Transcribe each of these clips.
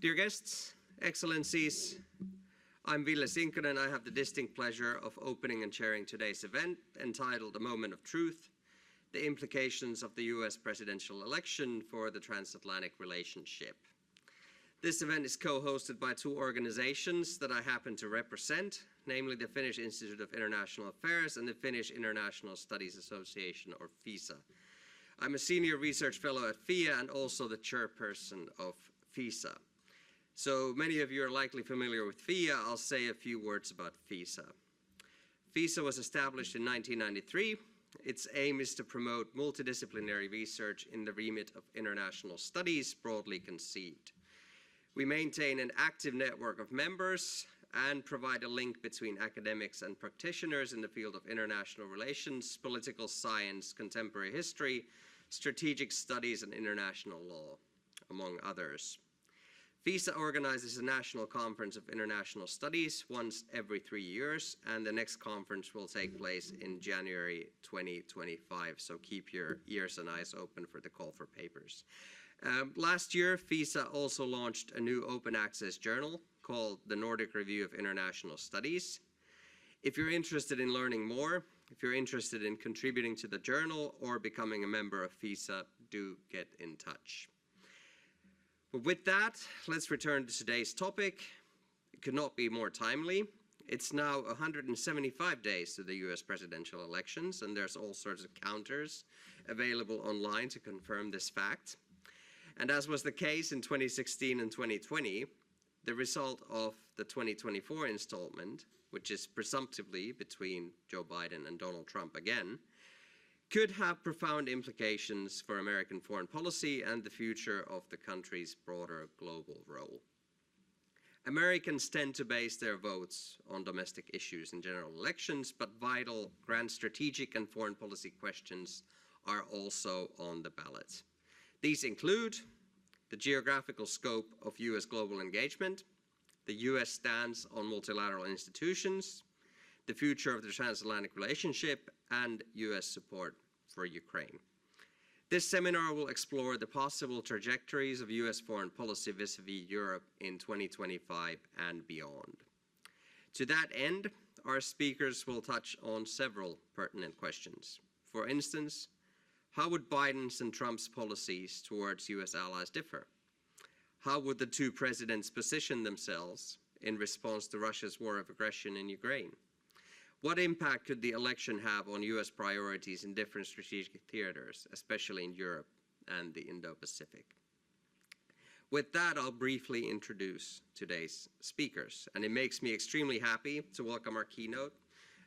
Dear guests, excellencies, I'm Ville Sinkkonen. I have the distinct pleasure of opening and chairing today's event entitled A Moment of Truth, the Implications of the US Presidential Election for the Transatlantic Relationship. This event is co-hosted by two organizations that I happen to represent, namely the Finnish Institute of International Affairs and the Finnish International Studies Association, or FISA. I'm a senior research fellow at FIA and also the chairperson of FISA. So many of you are likely familiar with FIA. I'll say a few words about FISA. FISA was established in 1993. Its aim is to promote multidisciplinary research in the remit of international studies, broadly conceived. We maintain an active network of members and provide a link between academics and practitioners in the field of international relations, political science, contemporary history, strategic studies, and international law, among others. FISA organizes a national conference of international studies once every 3 years, and the next conference will take place in January 2025, so keep your ears and eyes open for the call for papers. Last year, FISA also launched a new open access journal called the Nordic Review of International Studies. If you're interested in learning more, if you're interested in contributing to the journal or becoming a member of FISA, do get in touch. But with that, let's return to today's topic. It could not be more timely. It's now 175 days to the US presidential elections, and there's all sorts of counters available online to confirm this fact. And as was the case in 2016 and 2020, the result of the 2024 installment, which is presumptively between Joe Biden and Donald Trump again, could have profound implications for American foreign policy and the future of the country's broader global role. Americans tend to base their votes on domestic issues in general elections, but vital, grand strategic and foreign policy questions are also on the ballot. These include the geographical scope of US global engagement, the US stance on multilateral institutions, the future of the transatlantic relationship, and US support for Ukraine. This seminar will explore the possible trajectories of US foreign policy vis-à-vis Europe in 2025 and beyond. To that end, our speakers will touch on several pertinent questions. For instance, how would Biden's and Trump's policies towards US allies differ? How would the two presidents position themselves in response to Russia's war of aggression in Ukraine? What impact could the election have on US priorities in different strategic theaters, especially in Europe and the Indo-Pacific? With that, I'll briefly introduce today's speakers, and it makes me extremely happy to welcome our keynote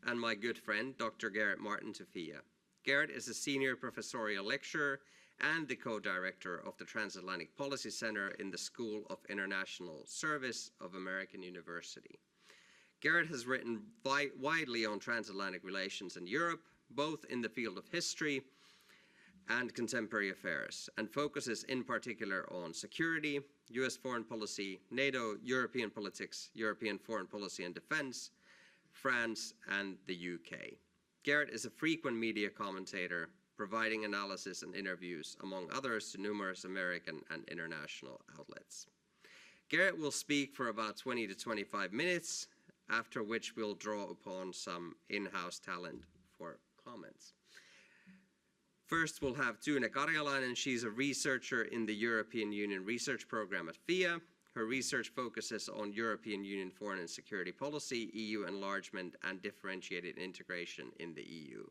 and my good friend, Dr. Garrett Martin, to FIA. Garrett is a senior professorial lecturer and the co-director of the Transatlantic Policy Center in the School of International Service of American University. Garrett has written widely on transatlantic relations in Europe, both in the field of history and contemporary affairs, and focuses in particular on security, US foreign policy, NATO, European politics, European foreign policy and defense, France, and the UK. Garrett is a frequent media commentator, providing analysis and interviews, among others, to numerous American and international outlets. Garrett will speak for about 20 to 25 minutes, after which we'll draw upon some in-house talent for comments. First, we'll have Tune Karjalainen. She's a researcher in the European Union Research Program at FIA. Her research focuses on European Union foreign and security policy, EU enlargement, and differentiated integration in the EU.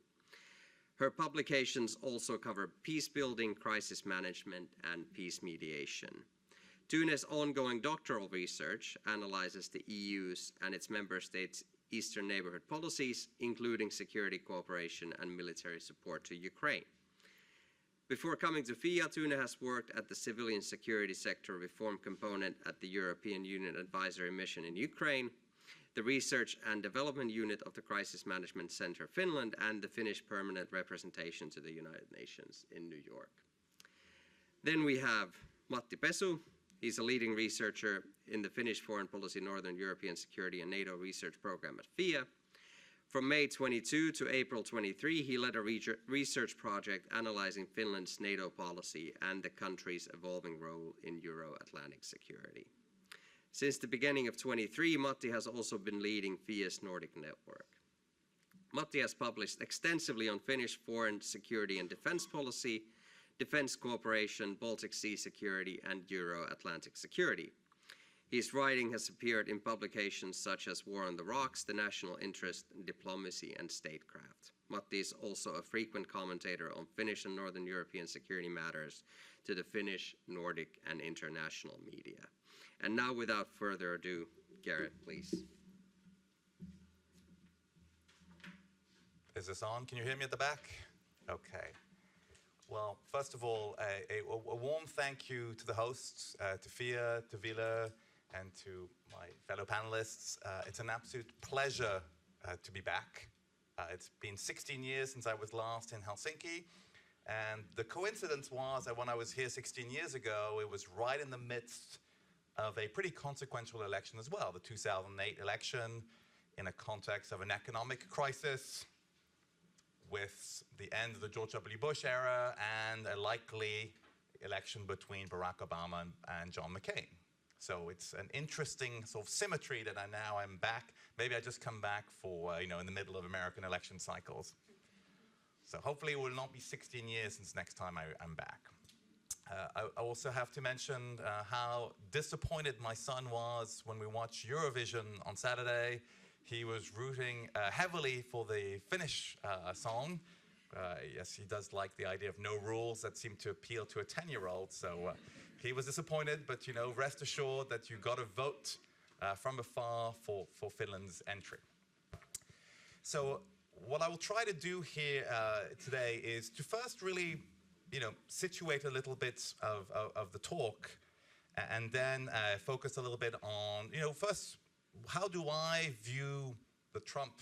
Her publications also cover peace building, crisis management, and peace mediation. Tune's ongoing doctoral research analyzes the EU's and its member states' Eastern neighborhood policies, including security cooperation and military support to Ukraine. Before coming to FIA, Tune has worked at the Civilian Security Sector Reform Component at the European Union Advisory Mission in Ukraine, the Research and Development Unit of the Crisis Management Center Finland, and the Finnish Permanent Representation to the United Nations in New York. Then we have Matti Pesu. He's a leading researcher in the Finnish Foreign Policy Northern European Security and NATO Research Program at FIA. From May 22 to April 23, he led a research project analyzing Finland's NATO policy and the country's evolving role in Euro-Atlantic security. Since the beginning of 23, Matti has also been leading FIE's Nordic network. Matti has published extensively on Finnish foreign security and defense policy, defense cooperation, Baltic Sea security, and Euro-Atlantic security. His writing has appeared in publications such as War on the Rocks, The National Interest, Diplomacy, and Statecraft. Matti is also a frequent commentator on Finnish and Northern European security matters to the Finnish, Nordic, and international media. And now, without further ado, Garrett, please. Is this on? Can you hear me at the back? Okay. Well, first of all, a warm thank you to the hosts, to Fia, to Ville, and to my fellow panelists. It's an absolute pleasure to be back. It's been 16 years since I was last in Helsinki. And the coincidence was that when I was here 16 years ago, it was right in the midst of a pretty consequential election as well, the 2008 election, in a context of an economic crisis, with the end of the George W. Bush era and a likely election between Barack Obama and John McCain. So it's an interesting sort of symmetry that I now am back. Maybe I just come back for, in the middle of American election cycles. So hopefully it will not be 16 years since next time I'm back. I also have to mention how disappointed my son was when we watched Eurovision on Saturday. He was rooting heavily for the Finnish song. Yes, he does like the idea of no rules that seem to appeal to a 10-year-old. So he was disappointed, but rest assured that you got to vote from afar for Finland's entry. So what I will try to do here today is to first really, situate a little bit of the talk, and then focus a little bit on, first, how do I view the Trump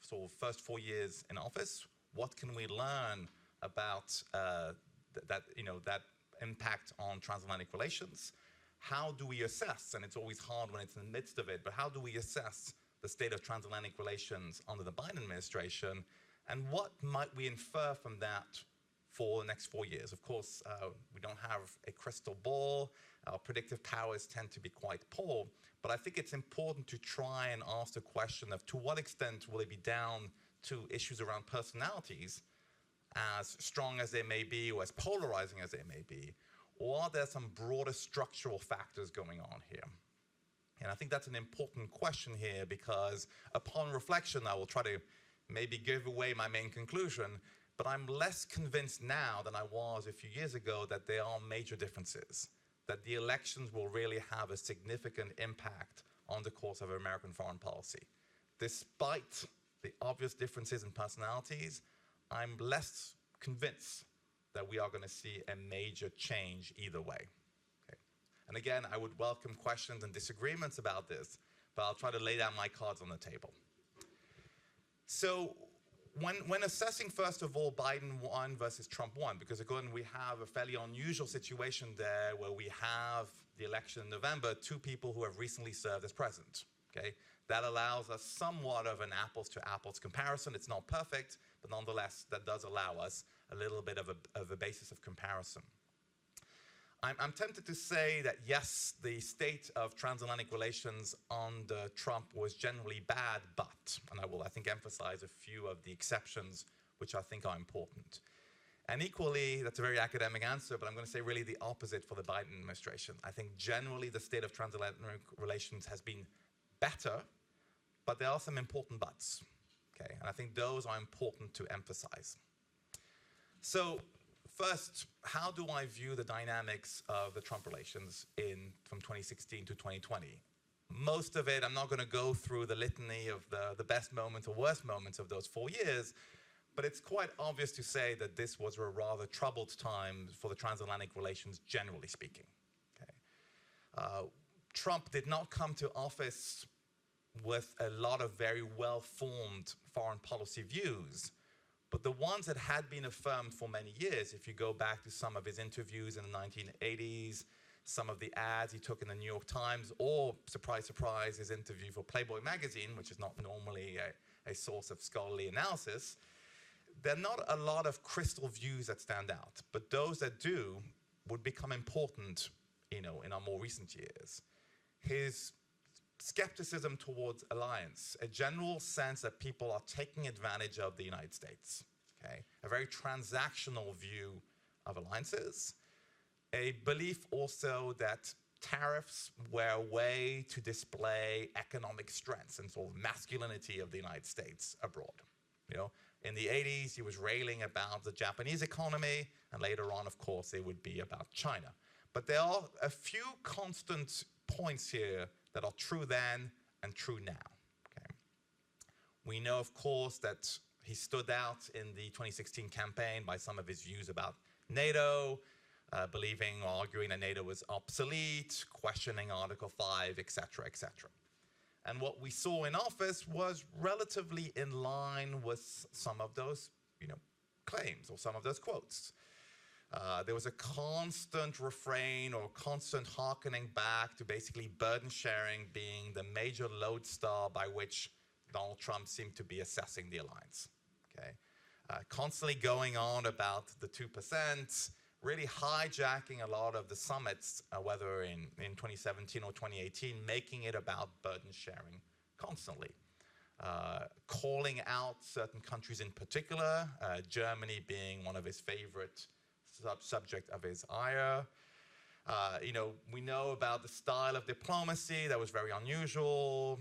sort of first 4 years in office? What can we learn about that impact on transatlantic relations? How do we assess, and it's always hard when it's in the midst of it, but how do we assess the state of transatlantic relations under the Biden administration? And what might we infer from that for the next 4 years? Of course, we don't have a crystal ball. Our predictive powers tend to be quite poor. But I think it's important to try and ask the question of to what extent will it be down to issues around personalities, as strong as they may be or as polarizing as they may be, or are there some broader structural factors going on here? And I think that's an important question here, because upon reflection, I will try to maybe give away my main conclusion, but I'm less convinced now than I was a few years ago that there are major differences, that the elections will really have a significant impact on the course of American foreign policy. Despite the obvious differences in personalities, I'm less convinced that we are going to see a major change either way. Okay. And again, I would welcome questions and disagreements about this, but I'll try to lay down my cards on the table. So when assessing, first of all, Biden won versus Trump won, because again, we have a fairly unusual situation there where we have the election in November, two people who have recently served as president. Okay? That allows us somewhat of an apples to apples comparison. It's not perfect, but nonetheless, that does allow us a little bit of a basis of comparison. I'm tempted to say that yes, the state of transatlantic relations under Trump was generally bad, but, and I think emphasize a few of the exceptions which I think are important. And equally, that's a very academic answer, but I'm going to say really the opposite for the Biden administration. I think generally the state of transatlantic relations has been better, but there are some important buts, okay? And I think those are important to emphasize. So first, how do I view the dynamics of the Trump relations from 2016 to 2020? Most of it, I'm not going to go through the litany of the best moments or worst moments of those 4 years, but it's quite obvious to say that this was a rather troubled time for the transatlantic relations, generally speaking. Okay? Trump did not come to office with a lot of very well-formed foreign policy views, but the ones that had been affirmed for many years, if you go back to some of his interviews in the 1980s, some of the ads he took in the New York Times, or, surprise, surprise, his interview for Playboy magazine, which is not normally a source of scholarly analysis, there are not a lot of crystal views that stand out, but those that do would become important, in our more recent years. his skepticism towards alliance, a general sense that people are taking advantage of the United States, okay? A very transactional view of alliances, a belief also that tariffs were a way to display economic strengths and sort of masculinity of the United States abroad. You know, in the 80s, he was railing about the Japanese economy, and later on, of course, it would be about China. But there are a few constant points here that are true then and true now. Okay? We know, of course, that he stood out in the 2016 campaign by some of his views about NATO, believing or arguing that NATO was obsolete, questioning Article 5, et cetera, et cetera. And what we saw in office was relatively in line with some of those, claims or some of those quotes. There was a constant refrain or constant hearkening back to basically burden sharing being the major lodestar by which Donald Trump seemed to be assessing the alliance. Okay, constantly going on about the 2%, really hijacking a lot of the summits, whether in 2017 or 2018, making it about burden sharing constantly. Calling out certain countries in particular, Germany being one of his favorite subject of his ire. We know about the style of diplomacy that was very unusual,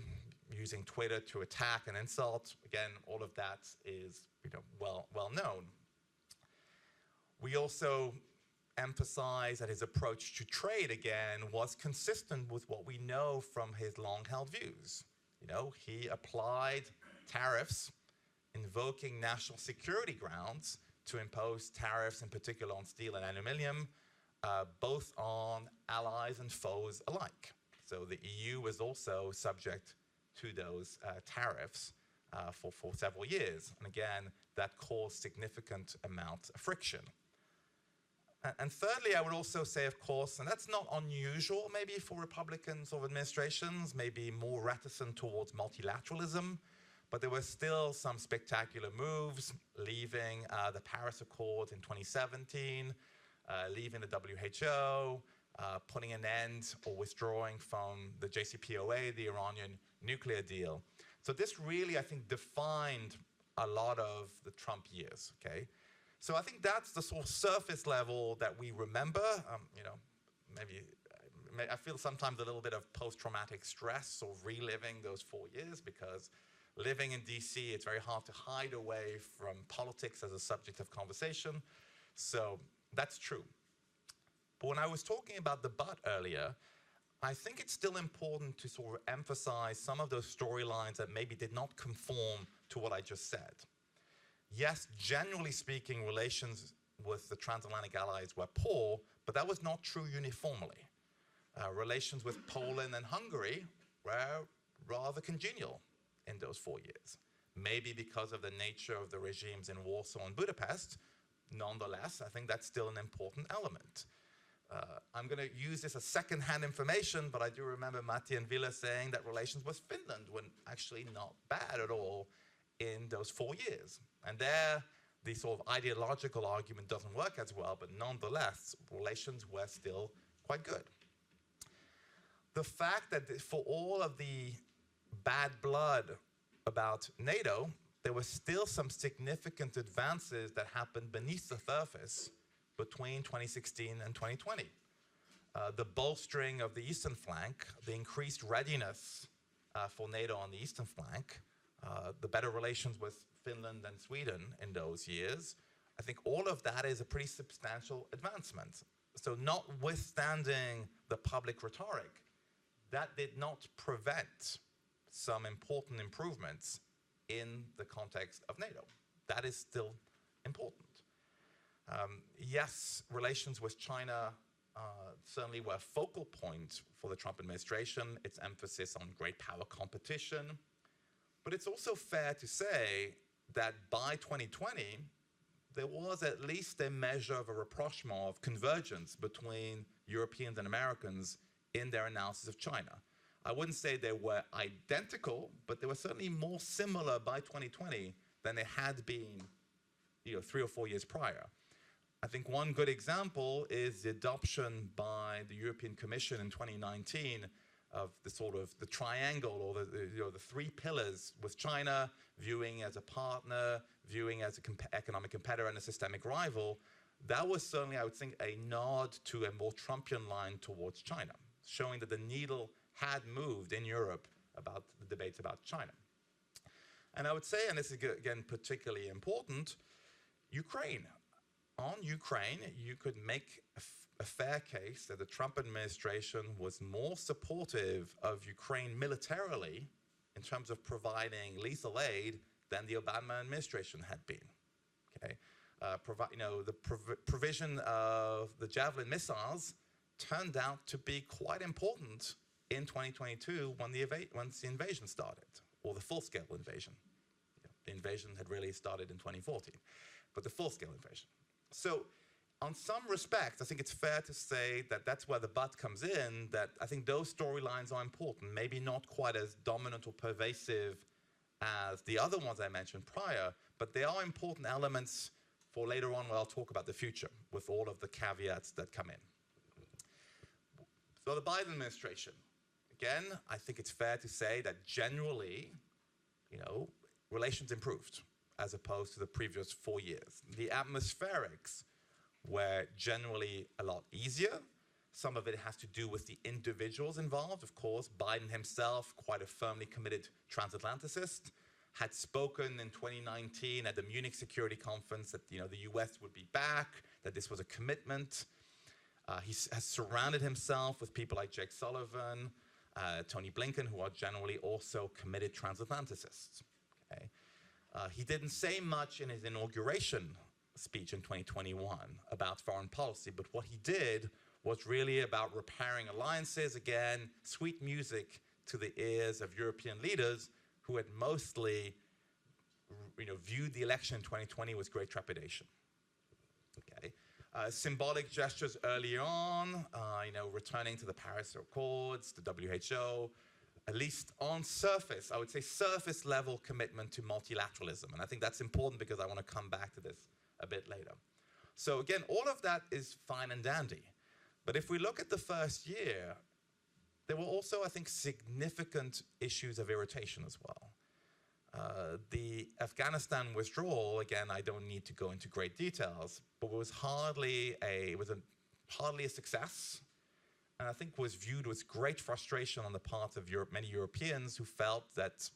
using Twitter to attack and insult. Again, all of that is well known. We also emphasize that his approach to trade, again, was consistent with what we know from his long-held views. He applied tariffs, invoking national security grounds to impose tariffs, in particular on steel and aluminum, both on allies and foes alike. So the EU was also subject to those tariffs for several years. And again, that caused significant amount of friction. And thirdly, I would also say, of course, and that's not unusual maybe for Republicans or administrations, maybe more reticent towards multilateralism, but there were still some spectacular moves, leaving the Paris Accord in 2017, leaving the WHO, putting an end or withdrawing from the JCPOA, the Iranian nuclear deal. So this really, I think, defined a lot of the Trump years, okay? So I think that's the sort of surface level that we remember. Maybe I feel sometimes a little bit of post-traumatic stress or reliving those 4 years, because living in DC, it's very hard to hide away from politics as a subject of conversation. So that's true. But when I was talking about the but earlier, I think it's still important to sort of emphasize some of those storylines that maybe did not conform to what I just said. Yes, generally speaking, relations with the transatlantic allies were poor, but that was not true uniformly. Relations with Poland and Hungary were rather congenial in those 4 years. Maybe because of the nature of the regimes in Warsaw and Budapest. Nonetheless, I think that's still an important element. I'm going to use this as second-hand information, but I do remember Matti and Ville saying that relations with Finland were actually not bad at all in those 4 years. And there, the sort of ideological argument doesn't work as well, but nonetheless, relations were still quite good. The fact that for all of the bad blood about NATO, there were still some significant advances that happened beneath the surface between 2016 and 2020. The bolstering of the eastern flank, the increased readiness for NATO on the eastern flank, the better relations with Finland and Sweden in those years, I think all of that is a pretty substantial advancement. So notwithstanding the public rhetoric, that did not prevent some important improvements in the context of NATO. That is still important. Yes, relations with China certainly were a focal point for the Trump administration, its emphasis on great power competition. But it's also fair to say that by 2020, there was at least a measure of a rapprochement, of convergence between Europeans and Americans in their analysis of China. I wouldn't say they were identical, but they were certainly more similar by 2020 than they had been 3 or 4 years prior. I think one good example is the adoption by the European Commission in 2019 the sort of the triangle or the three pillars, with China viewing as a partner, viewing as an economic competitor and a systemic rival. That was certainly, I would think, a nod to a more Trumpian line towards China, showing that the needle had moved in Europe about the debates about China. And I would say, and this is again particularly important, Ukraine. On Ukraine, you could make a fair case that the Trump administration was more supportive of Ukraine militarily in terms of providing lethal aid than the Obama administration had been. Okay, the provision of the Javelin missiles turned out to be quite important in 2022 once the invasion started, or the full-scale invasion. The invasion had really started in 2014, but the full-scale invasion. So on some respects, I think it's fair to say that that's where the but comes in, that I think those storylines are important, maybe not quite as dominant or pervasive as the other ones I mentioned prior, but they are important elements for later on where I'll talk about the future with all of the caveats that come in. So the Biden administration, again, I think it's fair to say that generally, relations improved as opposed to the previous 4 years. The atmospherics were generally a lot easier. Some of it has to do with the individuals involved. Of course, Biden himself, quite a firmly committed transatlanticist, had spoken in 2019 at the Munich Security Conference that the US would be back, that this was a commitment. He has surrounded himself with people like Jake Sullivan, Tony Blinken, who are generally also committed transatlanticists. Okay? He didn't say much in his inauguration speech in 2021 about foreign policy, but what he did was really about repairing alliances, again, sweet music to the ears of European leaders who had mostly viewed the election in 2020 with great trepidation. Okay. Symbolic gestures early on, returning to the Paris Accords, the WHO, at least on surface, I would say surface level commitment to multilateralism. And I think that's important because I want to come back to this a bit later. So again, all of that is fine and dandy. But if we look at the first year, there were also, I think, significant issues of irritation as well. The Afghanistan withdrawal, again, I don't need to go into great details, but it was hardly a success, and I think was viewed with great frustration on the part of many Europeans who felt that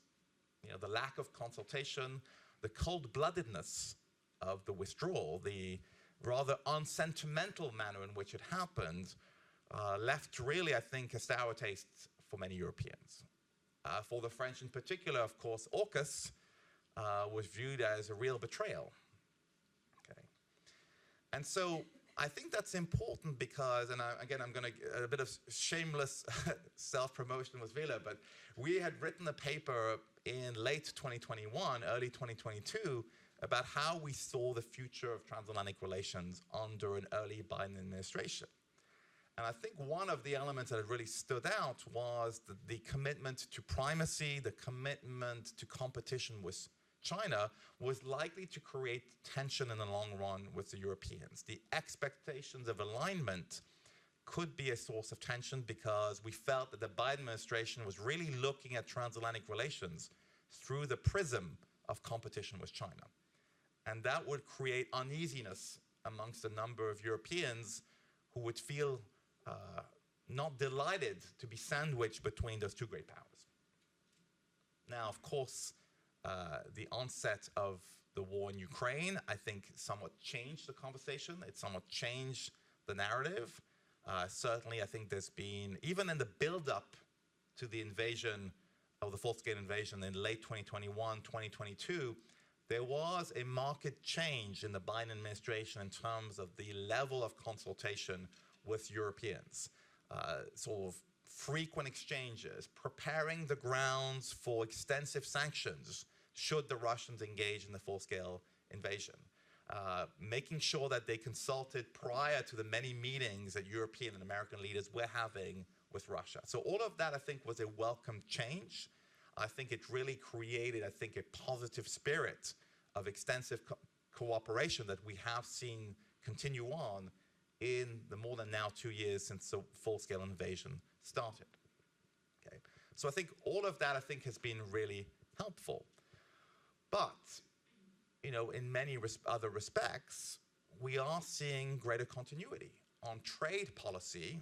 the lack of consultation, the cold-bloodedness of the withdrawal, the rather unsentimental manner in which it happened, left really, I think, a sour taste for many Europeans. For the French in particular, of course, AUKUS was viewed as a real betrayal. Okay. And so I think that's important because, and again, I'm going to, a bit of shameless self-promotion with Vila, but we had written a paper in late 2021, early 2022, about how we saw the future of transatlantic relations under an early Biden administration. And I think one of the elements that really stood out was the commitment to primacy, the commitment to competition with China was likely to create tension in the long run with the Europeans. The expectations of alignment could be a source of tension because we felt that the Biden administration was really looking at transatlantic relations through the prism of competition with China. And that would create uneasiness amongst a number of Europeans who would feel not delighted to be sandwiched between those two great powers. Now, of course, the onset of the war in Ukraine, I think, somewhat changed the conversation. It somewhat changed the narrative. Certainly, I think there's been, even in the build-up to the invasion, of the full-scale invasion in late 2021, 2022, there was a marked change in the Biden administration in terms of the level of consultation with Europeans, sort of frequent exchanges, preparing the grounds for extensive sanctions should the Russians engage in the full-scale invasion, making sure that they consulted prior to the many meetings that European and American leaders were having with Russia. So all of that, I think, was a welcome change. I think it really created, I think, a positive spirit of extensive cooperation that we have seen continue on in the more than now 2 years since the full-scale invasion started. So I think all of that, I think, has been really helpful. But, you know, in many other respects, we are seeing greater continuity. On trade policy,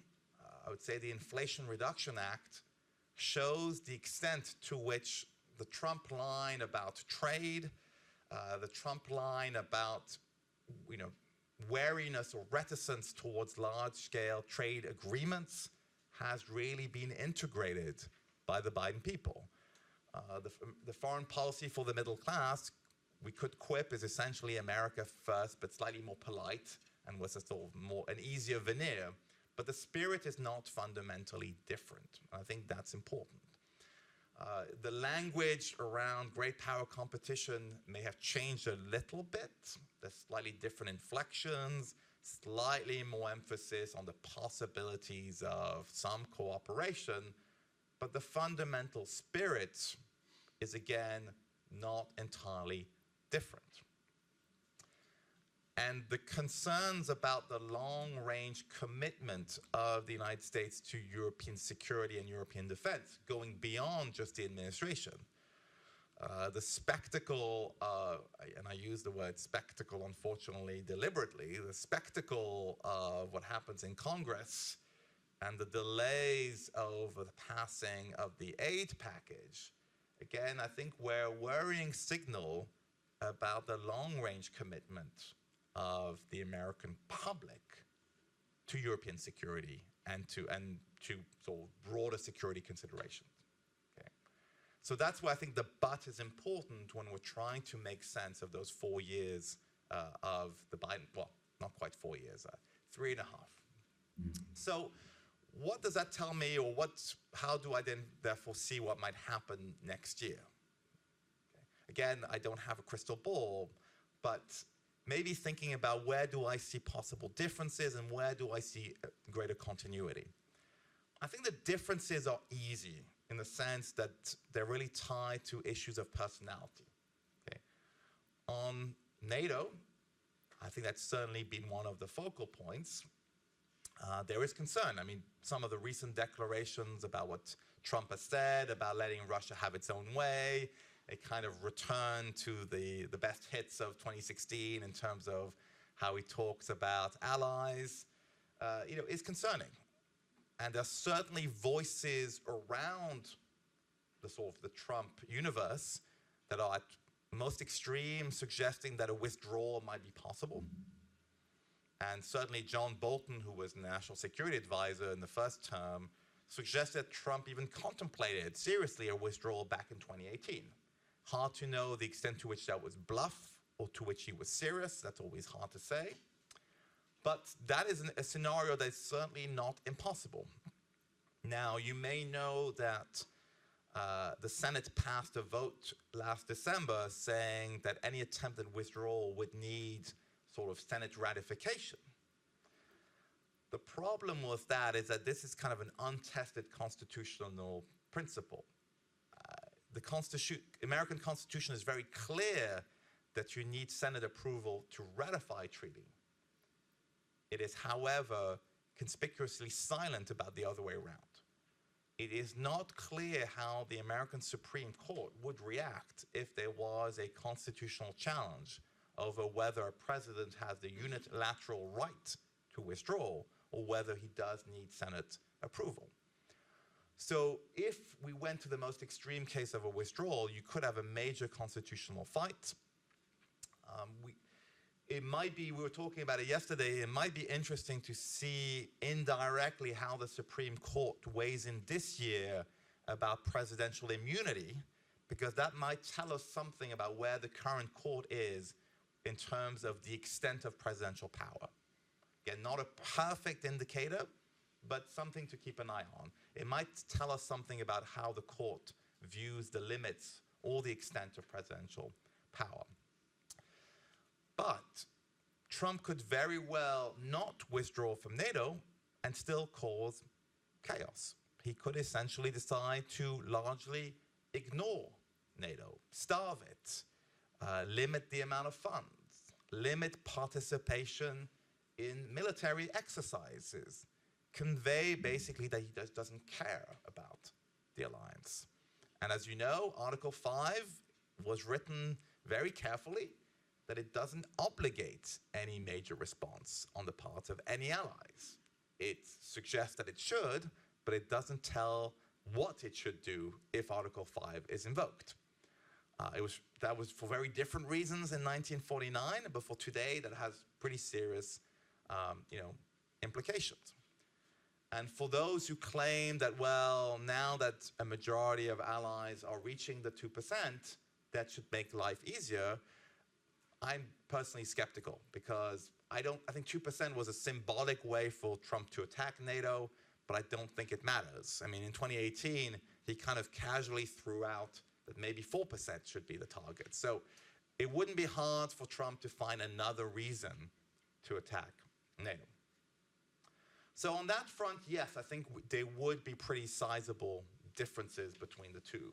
I would say the Inflation Reduction Act shows the extent to which the Trump line about trade, the Trump line about, you know, wariness or reticence towards large-scale trade agreements has really been integrated by the Biden people. The foreign policy for the middle class, we could quip, is essentially America first, but slightly more polite and with a sort of more an easier veneer. But the spirit is not fundamentally different. I think that's important. The language around great power competition may have changed a little bit. There's slightly different inflections, slightly more emphasis on the possibilities of some cooperation, but the fundamental spirit is again not entirely different. And the concerns about the long-range commitment of the United States to European security and European defense, going beyond just the administration. The spectacle, and I use the word spectacle, unfortunately, deliberately, the spectacle of what happens in Congress and the delays over the passing of the aid package, again, I think we're a worrying signal about the long-range commitment of the American public to European security and to sort of broader security considerations. Okay. So that's why I think the but is important when we're trying to make sense of those 4 years of the Biden, well, not quite 4 years, 3.5. So what does that tell me, or how do I then therefore see what might happen next year? Okay. Again, I don't have a crystal ball, but maybe thinking about where do I see possible differences and where do I see greater continuity. I think the differences are easy in the sense that they're really tied to issues of personality. Okay. On NATO, I think that's certainly been one of the focal points. There is concern. I mean, some of the recent declarations about what Trump has said about letting Russia have its own way, a kind of return to the best hits of 2016 in terms of how he talks about allies, you know, is concerning. And there's certainly voices around the sort of the Trump universe that are at most extreme, suggesting that a withdrawal might be possible. And certainly John Bolton, who was National Security Advisor in the first term, suggested Trump even contemplated seriously a withdrawal back in 2018. Hard to know the extent to which that was bluff or to which he was serious. That's always hard to say. But that is a scenario that's certainly not impossible. Now, you may know that the Senate passed a vote last December saying that any attempted withdrawal would need sort of Senate ratification. The problem with that is that this is kind of an untested constitutional principle. The American Constitution is very clear that you need Senate approval to ratify a treaty. It is, however, conspicuously silent about the other way around. It is not clear how the American Supreme Court would react if there was a constitutional challenge over whether a president has the unilateral right to withdraw or whether he does need Senate approval. So if we went to the most extreme case of a withdrawal, you could have a major constitutional fight. It might be, we were talking about it yesterday, it might be interesting to see indirectly how the Supreme Court weighs in this year about presidential immunity, because that might tell us something about where the current court is in terms of the extent of presidential power. Again, not a perfect indicator, but something to keep an eye on. It might tell us something about how the court views the limits or the extent of presidential power. But Trump could very well not withdraw from NATO and still cause chaos. He could essentially decide to largely ignore NATO, starve it, limit the amount of funds, limit participation in military exercises, convey basically that he doesn't care about the alliance. And as you know, Article 5 was written very carefully that it doesn't obligate any major response on the part of any allies. It suggests that it should, but it doesn't tell what it should do if Article 5 is invoked. That was for very different reasons in 1949, but for today that has pretty serious implications. And for those who claim that, well, now that a majority of allies are reaching the 2%, that should make life easier, I'm personally skeptical, because I think 2% was a symbolic way for Trump to attack NATO, but I don't think it matters. I mean, in 2018, he kind of casually threw out that maybe 4% should be the target. So it wouldn't be hard for Trump to find another reason to attack NATO. So on that front, yes, I think there would be pretty sizable differences between the two.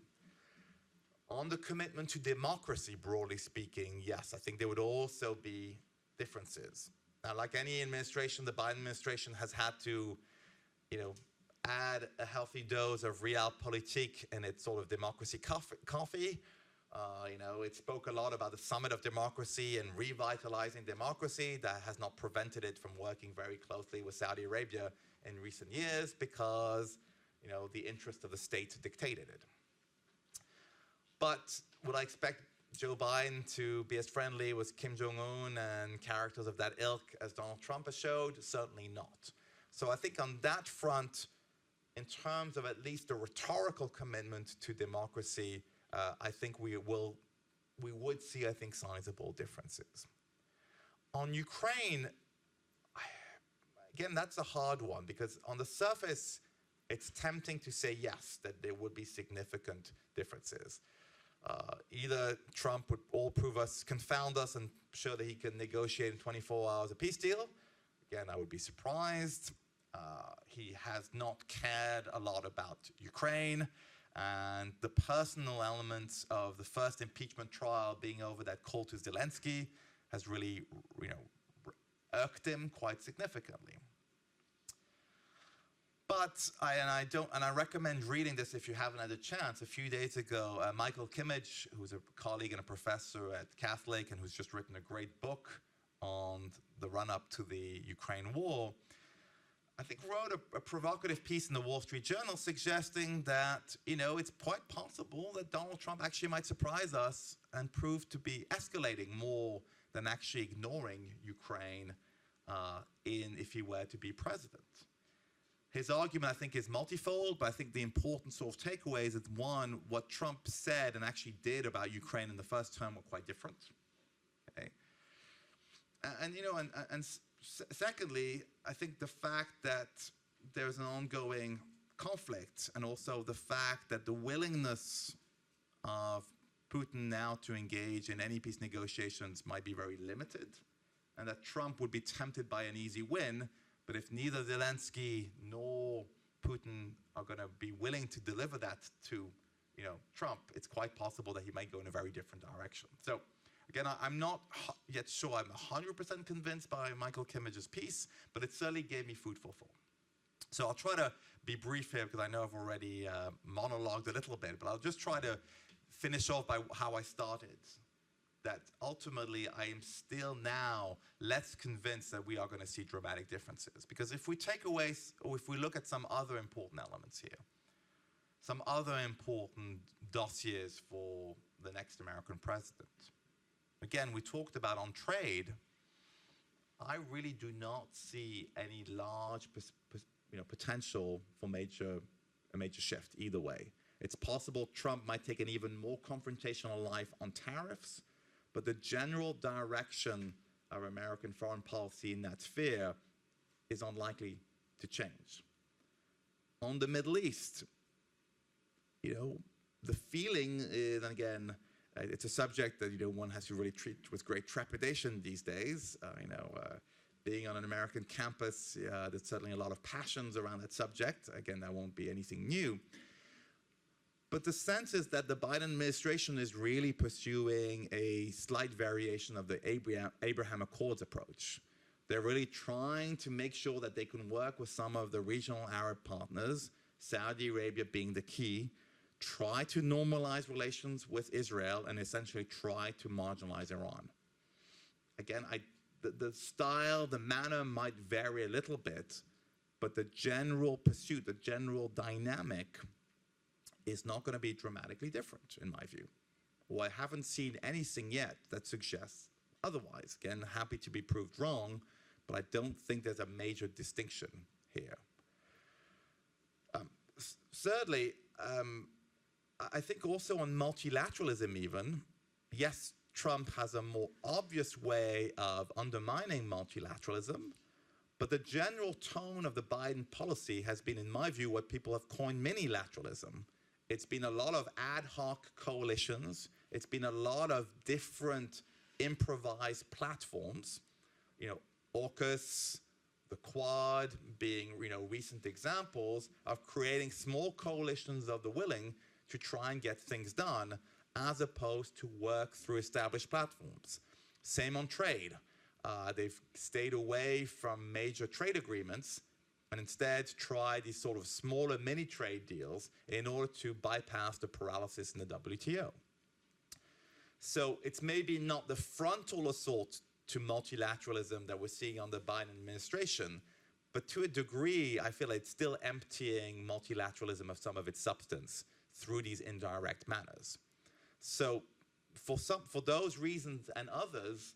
On the commitment to democracy, broadly speaking, yes, I think there would also be differences. Now, like any administration, the Biden administration has had to, add a healthy dose of realpolitik in its sort of democracy coffee. It spoke a lot about the summit of democracy and revitalizing democracy. That has not prevented it from working very closely with Saudi Arabia in recent years because, the interest of the state dictated it. But would I expect Joe Biden to be as friendly with Kim Jong-un and characters of that ilk as Donald Trump has showed? Certainly not. So I think on that front, in terms of at least a rhetorical commitment to democracy, I think we would see, I think, sizable differences. On Ukraine, again, that's a hard one, because on the surface, it's tempting to say yes, that there would be significant differences. Either Trump would confound us and show that he can negotiate in 24 hours a peace deal. Again, I would be surprised. He has not cared a lot about Ukraine, and the personal elements of the first impeachment trial being over that call to Zelensky has really, irked him quite significantly. But I recommend reading this if you haven't had a chance. A few days ago, Michael Kimmage, who's a colleague and a professor at Catholic and who's just written a great book on the run-up to the Ukraine war, I think wrote a provocative piece in the Wall Street Journal suggesting that, it's quite possible that Donald Trump actually might surprise us and prove to be escalating more than actually ignoring Ukraine if he were to be president. His argument, I think, is multifold, but I think the important sort of takeaways is, one, what Trump said and actually did about Ukraine in the first term were quite different. Okay? And secondly, I think the fact that there's an ongoing conflict, and also the fact that the willingness of Putin now to engage in any peace negotiations might be very limited, and that Trump would be tempted by an easy win. But if neither Zelensky nor Putin are going to be willing to deliver that to, Trump, it's quite possible that he might go in a very different direction. So, again, I'm not yet sure I'm 100% convinced by Michael Kimmage's piece, but it certainly gave me food for thought. So I'll try to be brief here, because I know I've already monologued a little bit, but I'll just try to finish off by how I started. That ultimately I am still now less convinced that we are going to see dramatic differences. Because if we take away, or if we look at some other important elements here, some other important dossiers for the next American president. Again, we talked about on trade. I really do not see any large potential for a major shift either way. It's possible Trump might take an even more confrontational life on tariffs, but the general direction of American foreign policy in that sphere is unlikely to change. On the Middle East, the feeling is, and again, it's a subject that one has to really treat with great trepidation these days. Being on an American campus, there's certainly a lot of passions around that subject. Again, that won't be anything new. But the sense is that the Biden administration is really pursuing a slight variation of the Abraham Accords approach. They're really trying to make sure that they can work with some of the regional Arab partners Saudi Arabia being the key, try to normalize relations with Israel and essentially try to marginalize Iran. Again, the style, the manner might vary a little bit, but the general pursuit, the general dynamic is not going to be dramatically different, in my view. Well, I haven't seen anything yet that suggests otherwise. Again, happy to be proved wrong, but I don't think there's a major distinction here. Thirdly, I think also on multilateralism even, yes, Trump has a more obvious way of undermining multilateralism, but the general tone of the Biden policy has been, in my view, what people have coined mini-lateralism. It's been a lot of ad hoc coalitions. It's been a lot of different improvised platforms, AUKUS, the Quad being, recent examples of creating small coalitions of the willing to try and get things done, as opposed to work through established platforms. Same on trade. They've stayed away from major trade agreements and instead tried these sort of smaller mini trade deals in order to bypass the paralysis in the WTO. So it's maybe not the frontal assault to multilateralism that we're seeing on the Biden administration, but to a degree, I feel it's still emptying multilateralism of some of its substance through these indirect manners. So for those reasons and others,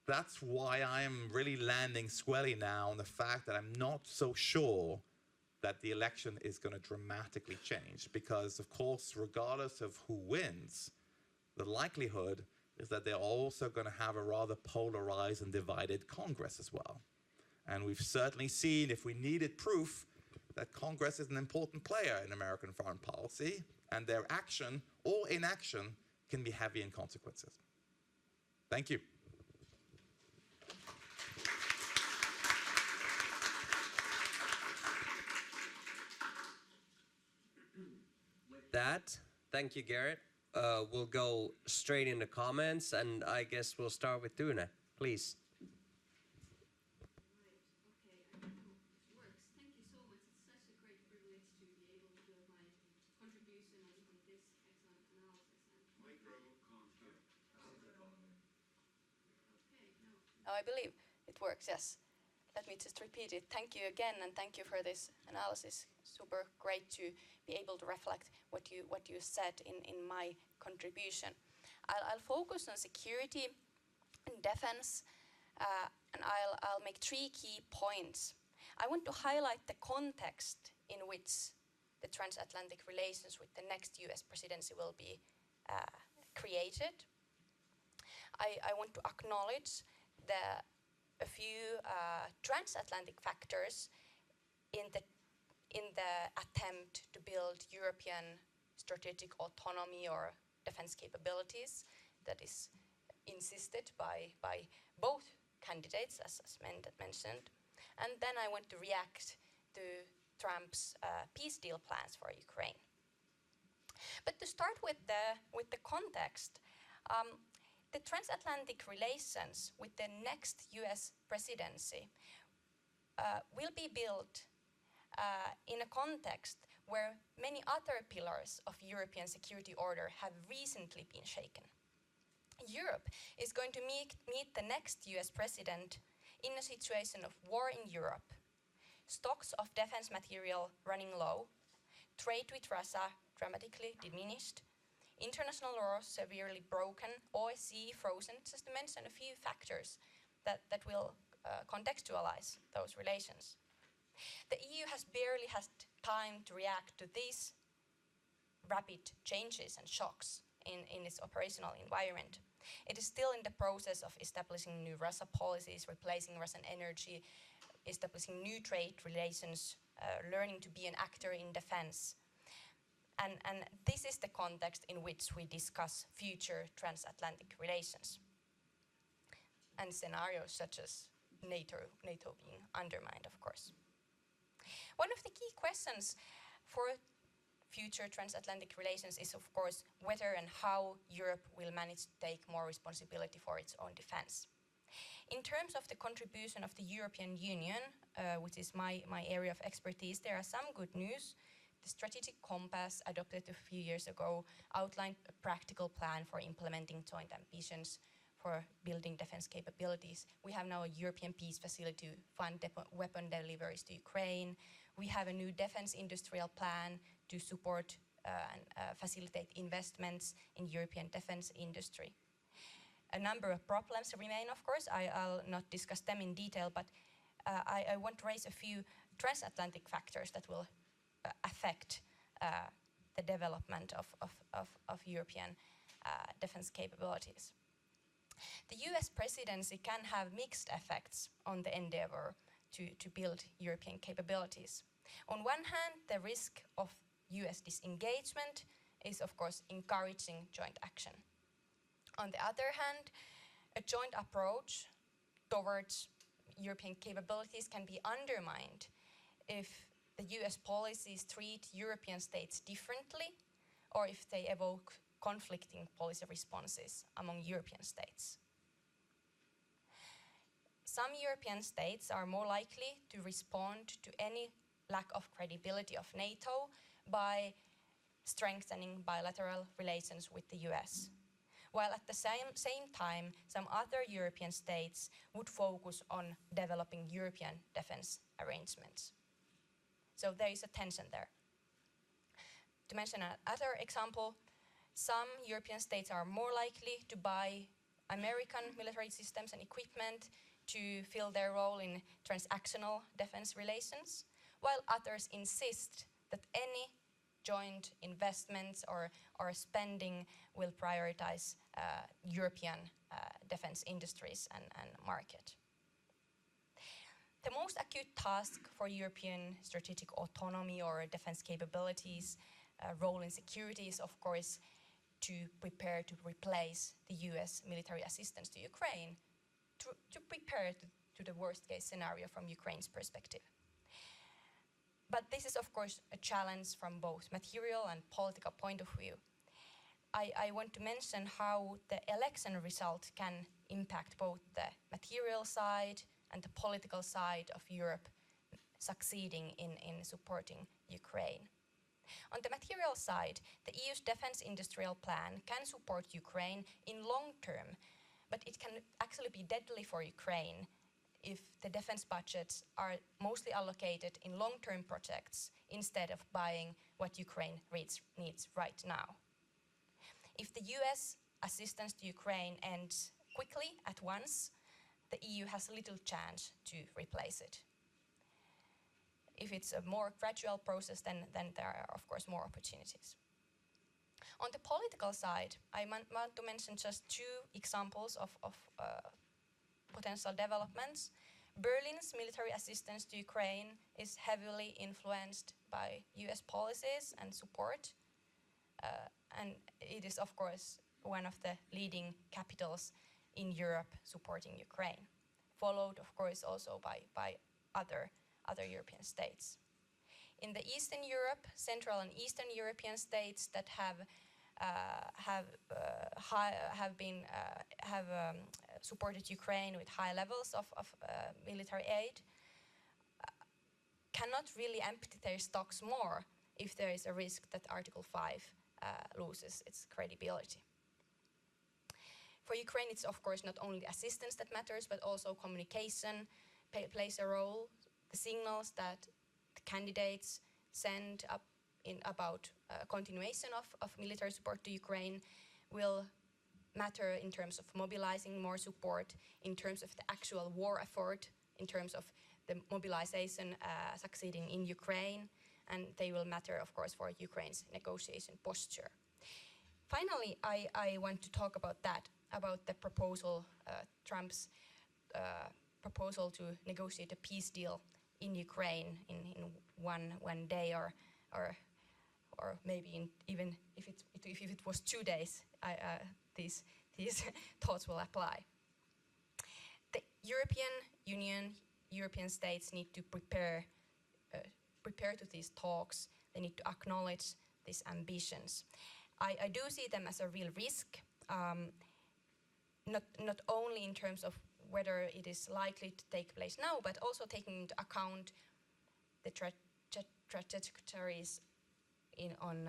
that's why I am really landing squarely now on the fact that I'm not so sure that the election is going to dramatically change. Because, of course, regardless of who wins, the likelihood is that they're also going to have a rather polarized and divided Congress as well. And we've certainly seen, if we needed proof, that Congress is an important player in American foreign policy, and their action or inaction can be heavy in consequences. Thank you. With that, thank you, Garrett. We'll go straight into comments, and I guess we'll start with Tune. Please. I believe it works, yes. Let me just repeat it. Thank you again, and thank you for this analysis. Super great to be able to reflect what you said in my contribution. I'll focus on security and defense, and I'll make 3 key points. I want to highlight the context in which the transatlantic relations with the next US presidency will be created. I want to acknowledge a few transatlantic factors in the attempt to build European strategic autonomy or defense capabilities that is insisted by both candidates, as mentioned. And then I want to react to Trump's peace deal plans for Ukraine. But to start with the context, the transatlantic relations with the next US presidency will be built in a context where many other pillars of European security order have recently been shaken. Europe is going to meet the next US president in a situation of war in Europe, stocks of defense material running low, trade with Russia dramatically diminished, international law severely broken, OSCE frozen, just to mention a few factors that will contextualize those relations. The EU has barely had time to react to these rapid changes and shocks in its operational environment. It is still in the process of establishing new Russia policies, replacing Russian energy, establishing new trade relations, learning to be an actor in defense. And this is the context in which we discuss future transatlantic relations and scenarios such as NATO being undermined, of course. One of the key questions for future transatlantic relations is, of course, whether and how Europe will manage to take more responsibility for its own defense. In terms of the contribution of the European Union which is my area of expertise, there are some good news. The strategic compass adopted a few years ago outlined a practical plan for implementing joint ambitions for building defense capabilities. We have now a European peace facility to fund weapon deliveries to Ukraine. We have a new defense industrial plan to support and facilitate investments in European defense industry. A number of problems remain, of course. I'll not discuss them in detail, but I want to raise a few transatlantic factors that will affect the development of European defense capabilities. The US presidency can have mixed effects on the endeavor to build European capabilities. On one hand, the risk of US disengagement is, of course, encouraging joint action. On the other hand, a joint approach towards European capabilities can be undermined if the US policies treat European states differently or if they evoke conflicting policy responses among European states. Some European states are more likely to respond to any lack of credibility of NATO by strengthening bilateral relations with the US, while at the same time, some other European states would focus on developing European defense arrangements. So there is a tension there. To mention another example, some European states are more likely to buy American military systems and equipment to fill their role in transactional defense relations, while others insist that any joint investments or spending will prioritize European defense industries and market. The most acute task for European strategic autonomy or defense capabilities role in security is, of course, to prepare to replace the US military assistance to Ukraine, to prepare to the worst case scenario from Ukraine's perspective. But this is, of course, a challenge from both material and political point of view. I want to mention how the election result can impact both the material side and the political side of Europe succeeding in supporting Ukraine. On the material side, the EU's defense industrial plan can support Ukraine in long term, but it can actually be deadly for Ukraine if the defense budgets are mostly allocated in long-term projects instead of buying what Ukraine needs right now. If the US assistance to Ukraine ends quickly at once, the EU has little chance to replace it. If it's a more gradual process, then there are, of course, more opportunities. On the political side, I want to mention just two examples of potential developments. Berlin's military assistance to Ukraine is heavily influenced by US policies and support. And it is, of course, one of the leading capitals in Europe supporting Ukraine, followed, of course, also by other European states. In the Eastern Europe, Central and Eastern European states that have supported Ukraine with high levels of military aid cannot really empty their stocks more if there is a risk that Article 5 loses its credibility. For Ukraine, it's of course not only assistance that matters, but also communication plays a role. The signals that the candidates send up about continuation of military support to Ukraine will matter in terms of mobilizing more support, in terms of the actual war effort, in terms of the mobilization succeeding in Ukraine, and they will matter, of course, for Ukraine's negotiation posture. Finally, I want to talk about the proposal, Trump's proposal to negotiate a peace deal in Ukraine in one day or maybe even if it was 2 days, these thoughts will apply. The European Union, European states need to prepare to these talks. They need to acknowledge these ambitions. I do see them as a real risk, not only in terms of whether it is likely to take place now, but also taking into account the trajectories on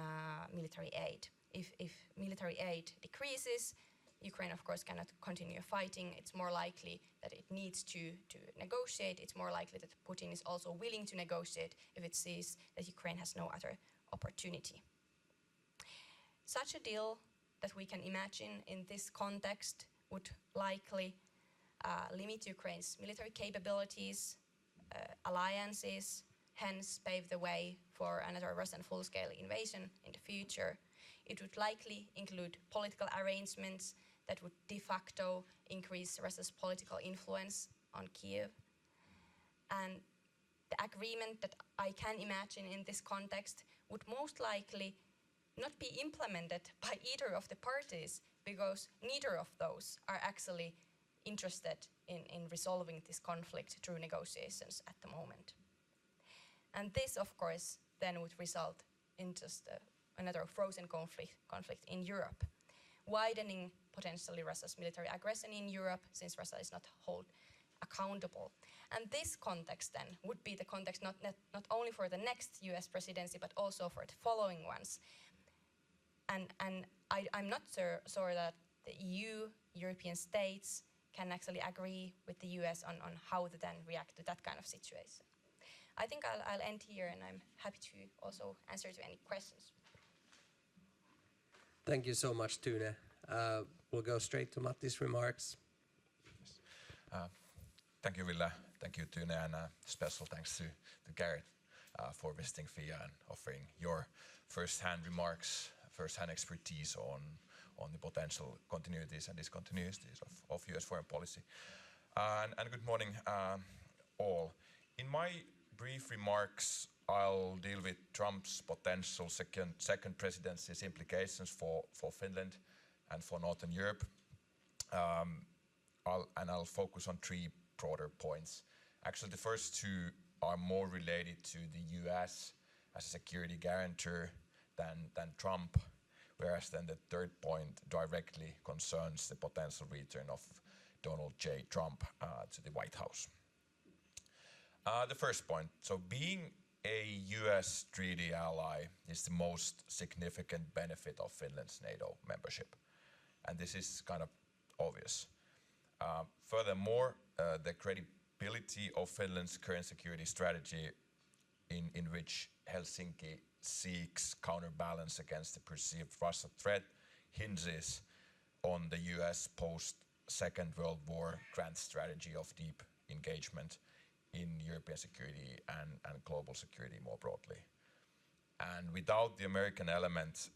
military aid. If military aid decreases, Ukraine, of course, cannot continue fighting. It's more likely that it needs to negotiate. It's more likely that Putin is also willing to negotiate if it sees that Ukraine has no other opportunity. Such a deal that we can imagine in this context would likely limit Ukraine's military capabilities, alliances, hence pave the way for another Russian full-scale invasion in the future. It would likely include political arrangements that would de facto increase Russia's political influence on Kiev. And the agreement that I can imagine in this context would most likely not be implemented by either of the parties, because neither of those are actually interested in resolving this conflict through negotiations at the moment. And this, of course, then would result in just another frozen conflict in Europe, widening potentially Russia's military aggression in Europe, since Russia is not held accountable. And this context then would be the context not only for the next US presidency, but also for the following ones. And I'm not sure that the EU, European states, can actually agree with the US on how to then react to that kind of situation. I think I'll end here, and I'm happy to also answer to any questions. Thank you so much, Tune. We'll go straight to Matti's remarks. Thank you, Ville. Thank you, Tune, and special thanks to Garrett for visiting FIA and offering your first-hand remarks, first-hand expertise on the potential continuities and discontinuities of US foreign policy. And good morning, all. In my brief remarks, I'll deal with Trump's potential second presidency's implications for Finland and for Northern Europe. I'll focus on three broader points. Actually, the first two are more related to the US as a security guarantor than Trump, whereas then the third point directly concerns the potential return of Donald J. Trump to the White House. The first point, so being a US treaty ally is the most significant benefit of Finland's NATO membership. And this is kind of obvious. Furthermore, the credibility of Finland's current security strategy, in which Helsinki seeks counterbalance against the perceived Russia threat, hinges on the US post-Second World War grand strategy of deep engagement in European security and global security more broadly. And without the American element,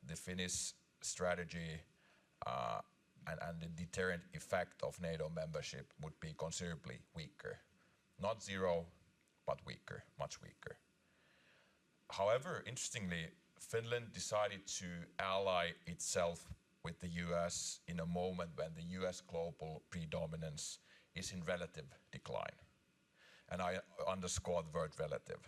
the Finnish strategy and the deterrent effect of NATO membership would be considerably weaker. Not zero, but weaker, much weaker. However, interestingly, Finland decided to ally itself with the US in a moment when the US global predominance is in relative decline. And I underscore the word relative.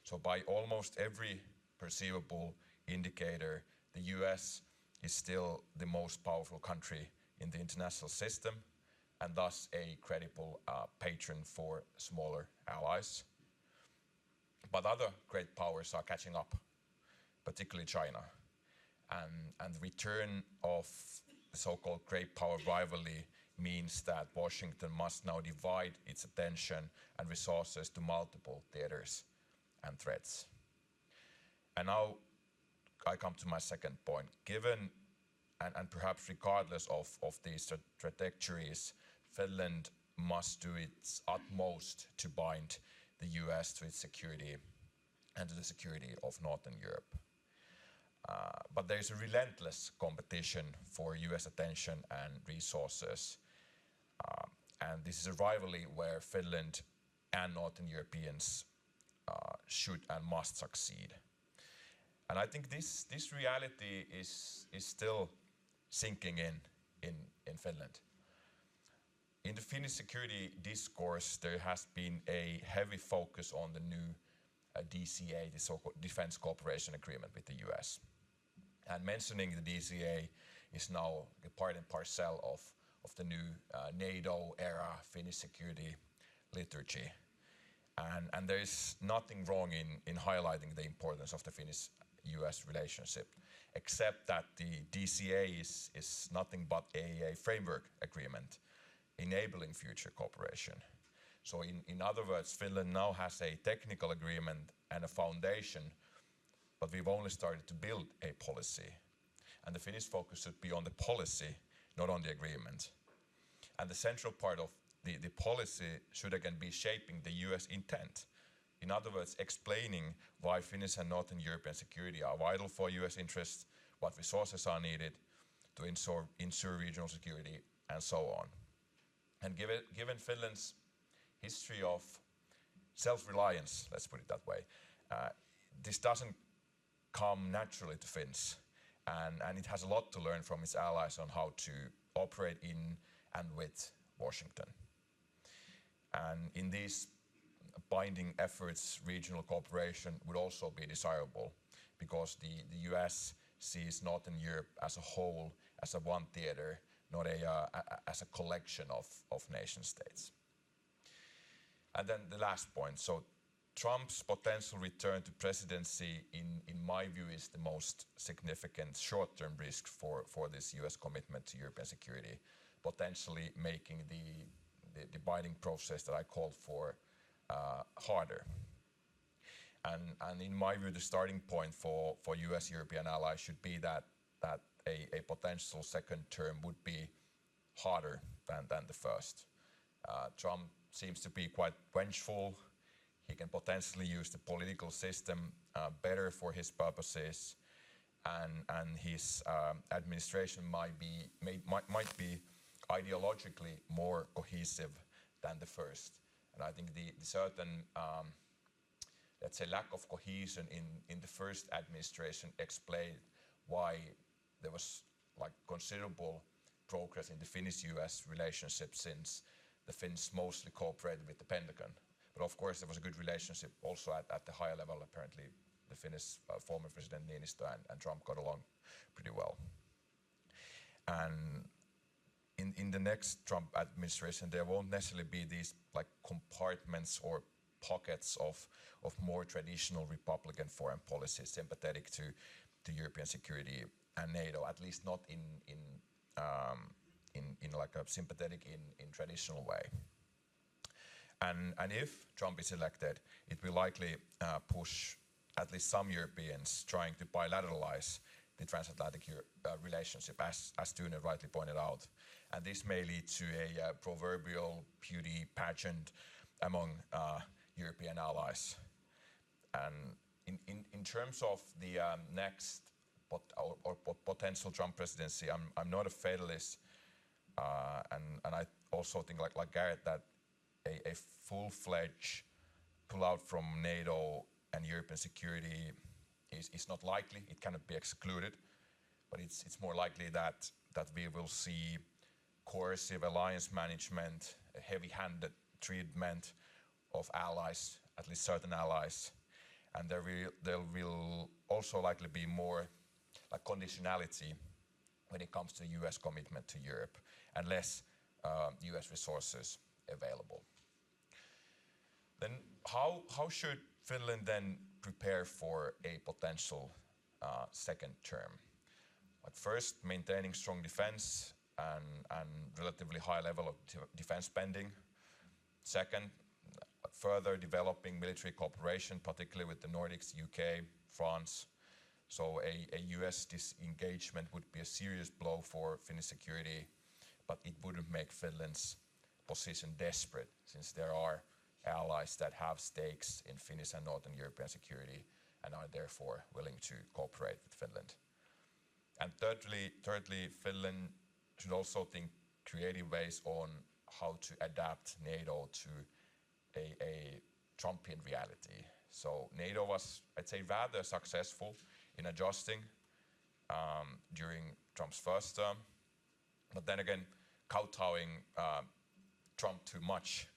So by almost every perceivable indicator, the US is still the most powerful country in the international system, and thus a credible patron for smaller allies. But other great powers are catching up, particularly China. And the return of the so-called great power rivalry means that Washington must now divide its attention and resources to multiple theaters and threats. And now I come to my second point. Given and perhaps regardless of these trajectories, Finland must do its utmost to bind the US to its security and to the security of Northern Europe. But there is a relentless competition for US attention and resources. And this is a rivalry where Finland and Northern Europeans should and must succeed. And I think this reality is still sinking in Finland. In the Finnish security discourse, there has been a heavy focus on the new DCA, the so-called Defense Cooperation Agreement with the US. And mentioning the DCA is now a part and parcel of the new NATO era Finnish security liturgy. And there is nothing wrong in highlighting the importance of the Finnish-US relationship, except that the DCA is nothing but a framework agreement enabling future cooperation. So in other words, Finland now has a technical agreement and a foundation, but we've only started to build a policy. And the Finnish focus should be on the policy, not on the agreement. And the central part of the policy should again be shaping the US intent. In other words, explaining why Finnish and Northern European security are vital for US interests, what resources are needed to ensure regional security, and so on. And given Finland's history of self-reliance, let's put it that way, this doesn't come naturally to Finns, and it has a lot to learn from its allies on how to operate in and with Washington. And in these binding efforts, regional cooperation would also be desirable, because the US sees Northern Europe as a whole, as a one theater, not as a collection of nation states. And then the last point, so Trump's potential return to presidency, in my view, is the most significant short-term risk for this US commitment to European security, potentially making the binding process that I called for harder. And in my view, the starting point for US-European allies should be that a potential second term would be harder than the first. Trump seems to be quite vengeful. He can potentially use the political system better for his purposes, and his administration might be ideologically more cohesive than the first. And I think the certain let's say lack of cohesion in the first administration explained why there was like considerable progress in the Finnish-US relationship, since the Finns mostly cooperated with the Pentagon. But of course there was a good relationship also at the higher level. Apparently the Finnish former President Niinistö and Trump got along pretty well. And in the next Trump administration, there won't necessarily be these like compartments or pockets of more traditional Republican foreign policy sympathetic to European security and NATO, at least not in like a sympathetic in traditional way. And if Trump is elected, it will likely push at least some Europeans trying to bilateralize the transatlantic relationship, as Tune rightly pointed out. And this may lead to a proverbial beauty pageant among European allies. And in terms of the next potential Trump presidency, I'm not a fatalist, and I also think like Garrett that a full-fledged pull-out from NATO and European security is not likely. It cannot be excluded, but it's more likely that we will see coercive alliance management, a heavy-handed treatment of allies, at least certain allies, and there will also likely be more like conditionality when it comes to US commitment to Europe, and less US resources available. Then how should Finland then prepare for a potential second term? Like first, maintaining strong defense and relatively high level of defense spending. Second, further developing military cooperation, particularly with the Nordics, UK, France. So a US disengagement would be a serious blow for Finnish security, but it wouldn't make Finland's position desperate, since there are allies that have stakes in Finnish and Northern European security and are therefore willing to cooperate with Finland. And thirdly, Finland should also think creative ways on how to adapt NATO to a Trumpian reality. So NATO was, I'd say, rather successful in adjusting during Trump's first term, but then again, kowtowing Trump too much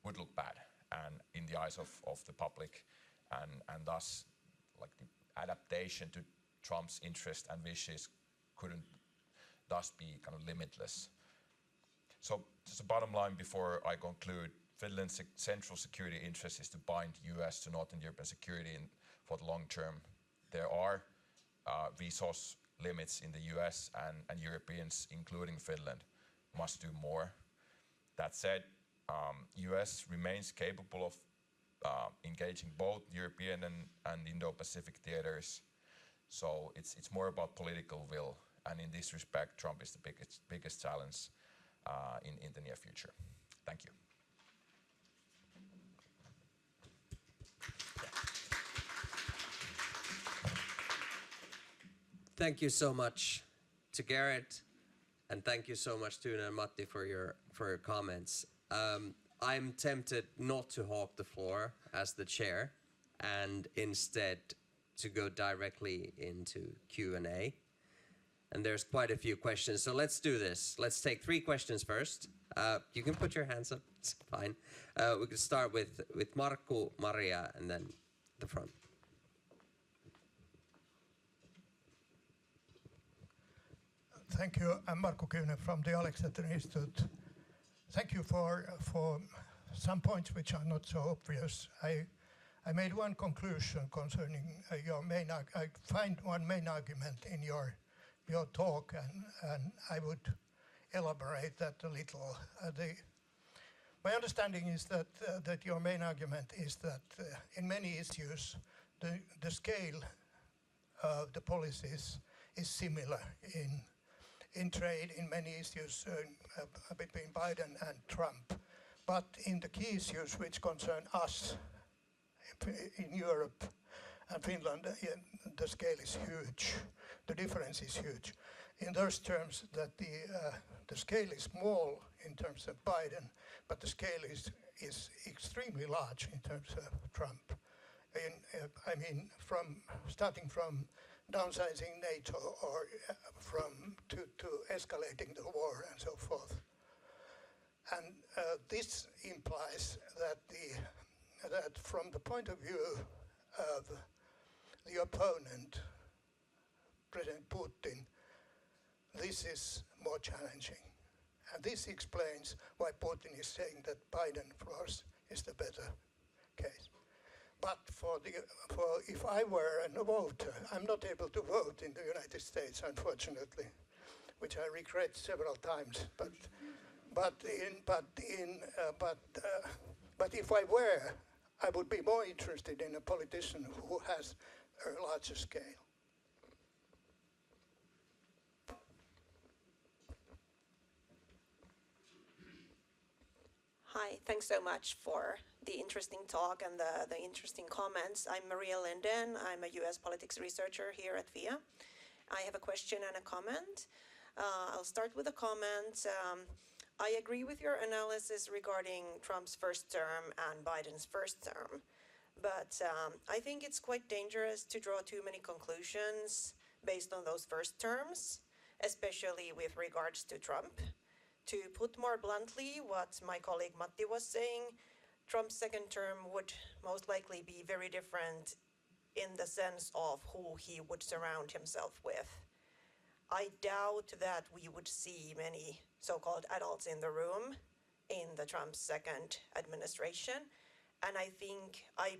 would look bad and in the eyes of the public, and thus like the adaptation to Trump's interests and wishes couldn't thus be kind of limitless. So just the bottom line before I conclude, Finland's central security interest is to bind US to Northern European security for the long term. There are resource limits in the US, and Europeans, including Finland, must do more. That said, US remains capable of engaging both European and Indo-Pacific theaters. So it's more about political will, and in this respect, Trump is the biggest challenge in the near future. Thank you. Thank you so much to Garrett, and thank you so much to Una and Matti for your comments. I'm tempted not to hog the floor as the chair, and instead to go directly into Q&A. And there's quite a few questions, so let's do this. Let's take 3 questions first. You can put your hands up, it's fine. We can start with Markku, Maria, and then the front. Thank you. I'm Markku Kyhnen from the Alexander Institute. Thank you for some points which are not so obvious. I made one conclusion concerning your main. I find one main argument in your talk, and I would elaborate that a little. My understanding is that your main argument is that in many issues the scale of the policies is similar in trade, in many issues between Biden and Trump. But in the key issues which concern us in Europe and Finland, the scale is huge. The difference is huge. In those terms that the scale is small in terms of Biden, but the scale is extremely large in terms of Trump. I mean, starting from downsizing NATO or to escalating the war and so forth. And this implies that from the point of view of the opponent, President Putin, this is more challenging. And this explains why Putin is saying that Biden, of course, is the better case. But if I were a voter, I'm not able to vote in the United States, unfortunately, which I regret several times. But if I were, I would be more interested in a politician who has a larger scale. Hi, thanks so much for the interesting talk and the interesting comments. I'm Maria Linden. I'm a US politics researcher here at VIA. I have a question and a comment. I'll start with a comment. I agree with your analysis regarding Trump's first term and Biden's first term, but I think it's quite dangerous to draw too many conclusions based on those first terms, especially with regards to Trump. To put more bluntly what my colleague Matti was saying, Trump's second term would most likely be very different in the sense of who he would surround himself with. I doubt that we would see many so-called adults in the room in the Trump second administration. And I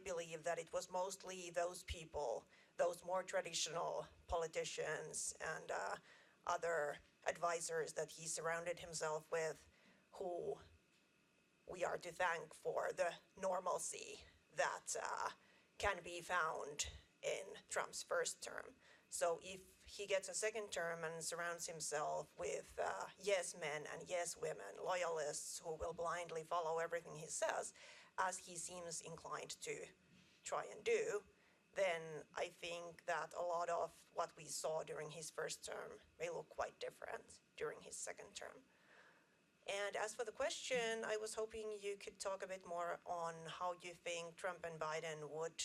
believe that it was mostly those people, those more traditional politicians and other advisors that he surrounded himself with, who we are to thank for the normalcy that can be found in Trump's first term. So if he gets a second term and surrounds himself with yes men and yes women, loyalists who will blindly follow everything he says, as he seems inclined to try and do, then I think that a lot of what we saw during his first term may look quite different during his second term. And as for the question, I was hoping you could talk a bit more on how you think Trump and Biden would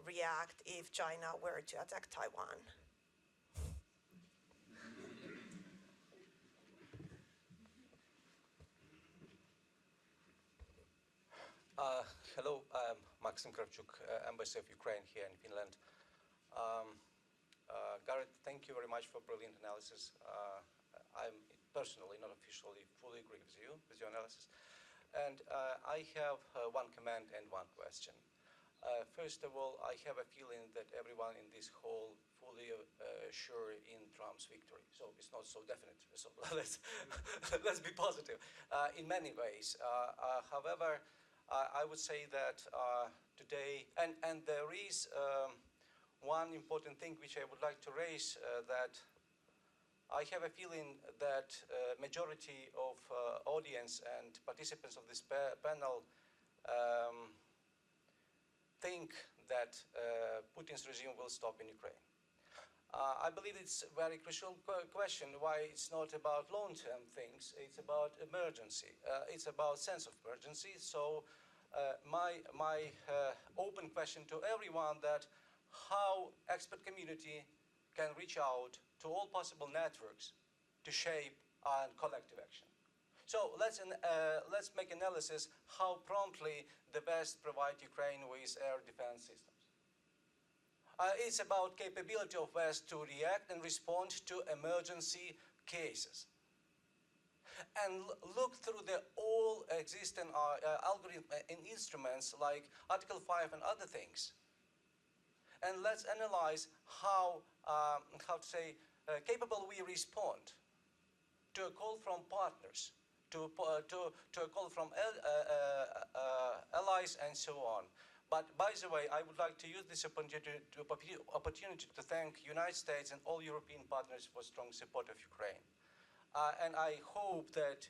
react if China were to attack Taiwan. Hello, I'm Maxim Kravchuk, Embassy of Ukraine here in Finland. Garrett, thank you very much for brilliant analysis. I'm personally, not officially, fully agree with you, with your analysis. And I have one comment and one question. First of all, I have a feeling that everyone in this hall fully sure in Trump's victory. So it's not so definite. So let's be positive in many ways. However, I would say that today, and there is one important thing which I would like to raise, that I have a feeling that majority of audience and participants of this panel think that Putin's regime will stop in Ukraine. I believe it's a very crucial question why it's not about long-term things, it's about emergency. It's about sense of urgency. So my open question to everyone that how expert community can reach out to all possible networks to shape collective action. So let's make analysis how promptly the West provide Ukraine with air defense systems. It's about capability of West to react and respond to emergency cases. And look through the all existing algorithm and instruments like Article 5 and other things. And let's analyze how capable we respond to a call from partners, to a call from allies and so on. But by the way, I would like to use this opportunity to thank United States and all European partners for strong support of Ukraine. And I hope that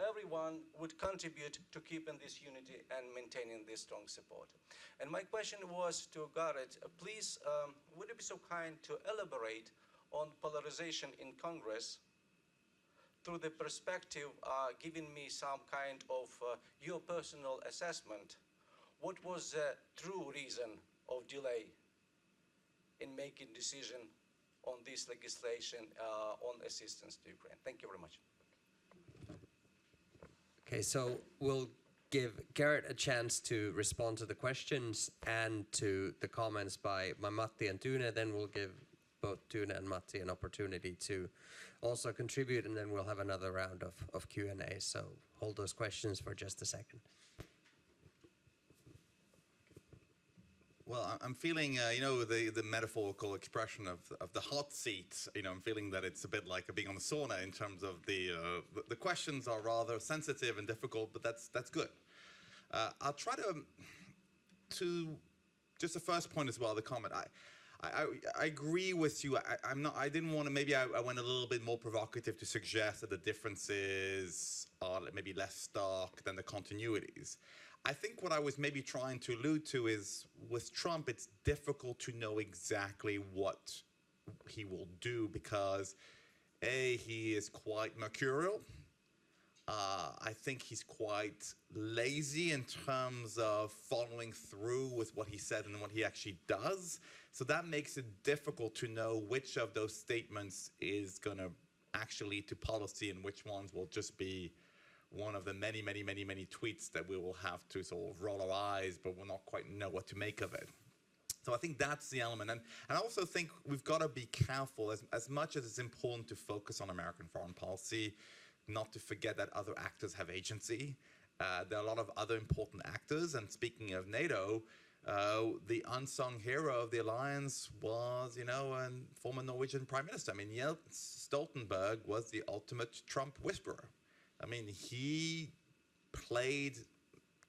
everyone would contribute to keeping this unity and maintaining this strong support. And my question was to Garrett, please, would you be so kind to elaborate on polarization in Congress through the perspective, giving me some kind of your personal assessment, what was the true reason of delay in making decision on this legislation on assistance to Ukraine? Thank you very much. Okay, so we'll give Garrett a chance to respond to the questions and to the comments by Matti and Tune. Then we'll give both Tune and Matti an opportunity to also contribute, and then we'll have another round of Q&A. So hold those questions for just a second. Well, I'm feeling, the metaphorical expression of the hot seat. I'm feeling that it's a bit like being on the sauna in terms of the questions are rather sensitive and difficult, but that's good. I'll try to just the first point as well, the comment. I agree with you. I didn't want to. Maybe I went a little bit more provocative to suggest that the differences are maybe less stark than the continuities. I think what I was maybe trying to allude to is with Trump, it's difficult to know exactly what he will do because he is quite mercurial. I think he's quite lazy in terms of following through with what he said and what he actually does. So that makes it difficult to know which of those statements is going to actually lead to policy and which ones will just be one of the many tweets that we will have to sort of roll our eyes, but we'll not quite know what to make of it. So I think that's the element. And I also think we've got to be careful, as much as it's important to focus on American foreign policy, not to forget that other actors have agency. There are a lot of other important actors. And speaking of NATO, the unsung hero of the alliance was, a former Norwegian prime minister. I mean, Jens Stoltenberg was the ultimate Trump whisperer. I mean, he played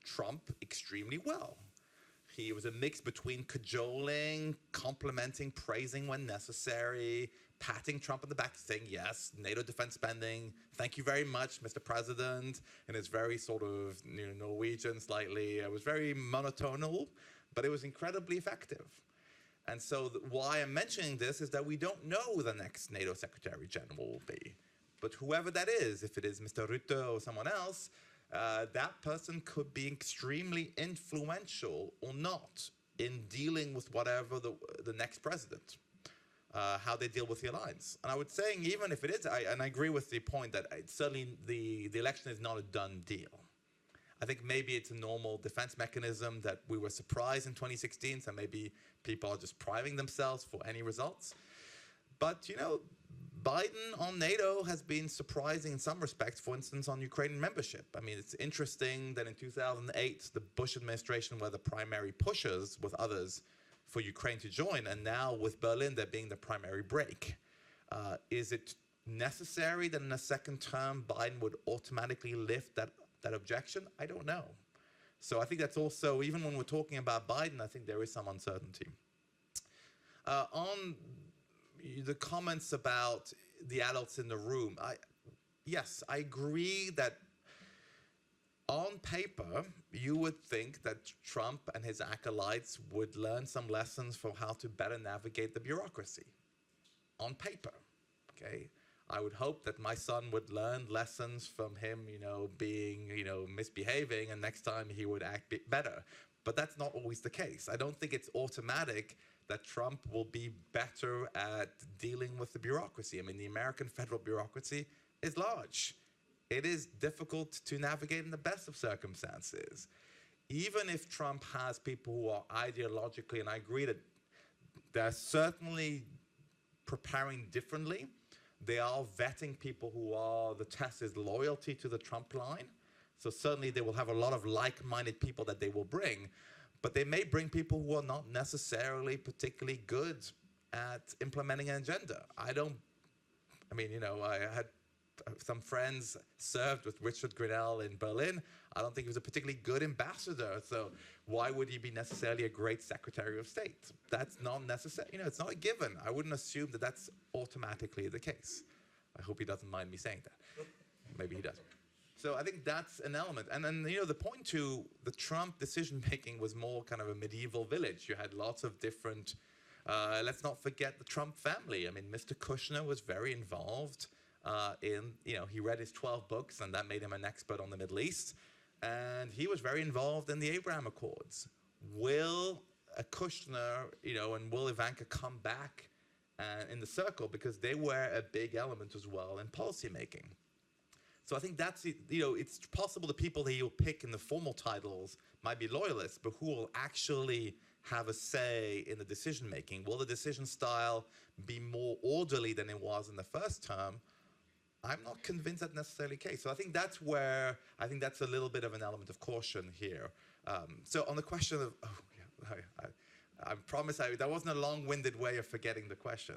Trump extremely well. He was a mix between cajoling, complimenting, praising when necessary, patting Trump on the back, saying, yes, NATO defense spending, thank you very much, Mr. President, and it's very sort of Norwegian slightly. It was very monotonal, but it was incredibly effective. And so why I'm mentioning this is that we don't know who the next NATO Secretary General will be. But whoever that is, if it is Mr. Rutte or someone else, that person could be extremely influential or not in dealing with whatever the next president, how they deal with the alliance. And I would say, even if it is, and I agree with the point that certainly the election is not a done deal. I think maybe it's a normal defense mechanism that we were surprised in 2016, so maybe people are just priming themselves for any results. But, you know, Biden on NATO has been surprising in some respects, for instance, on Ukrainian membership. I mean, it's interesting that in 2008, the Bush administration were the primary pushers with others for Ukraine to join, and now with Berlin, they're being the primary break. Is it necessary that in a second term, Biden would automatically lift that objection? I don't know. So I think that's also, even when we're talking about Biden, I think there is some uncertainty. On the comments about the adults in the room, yes, I agree that on paper, you would think that Trump and his acolytes would learn some lessons for how to better navigate the bureaucracy. On paper, okay? I would hope that my son would learn lessons from him, you know, being, you know, misbehaving, and next time he would act better. But that's not always the case. I don't think it's automatic that Trump will be better at dealing with the bureaucracy. I mean, the American federal bureaucracy is large. It is difficult to navigate in the best of circumstances. Even if Trump has people who are ideologically, and I agree that they're certainly preparing differently, they are vetting people who are, the test is loyalty to the Trump line. So certainly they will have a lot of like-minded people that they will bring, but they may bring people who are not necessarily particularly good at implementing an agenda. I mean, you know, I had some friends served with Richard Grenell in Berlin. I don't think he was a particularly good ambassador. So why would he be necessarily a great Secretary of State? That's not necessary. You know, it's not a given. I wouldn't assume that that's automatically the case. I hope he doesn't mind me saying that. Maybe he does. So I think that's an element. And then, you know, the point to the Trump decision-making was more kind of a medieval village. You had lots of different, let's not forget the Trump family. I mean, Mr. Kushner was very involved you know, he read his 12 books, and that made him an expert on the Middle East. And he was very involved in the Abraham Accords. Will Kushner, you know, and will Ivanka come back in the circle? Because they were a big element as well in policymaking. So I think that's, you know, it's possible the people that he'll pick in the formal titles might be loyalists, but who will actually have a say in the decision-making? Will the decision style be more orderly than it was in the first term? I'm not convinced that's necessarily the case. So I think that's where, I think that's a little bit of an element of caution here. So on the question of, oh yeah, I promise that wasn't a long-winded way of forgetting the question.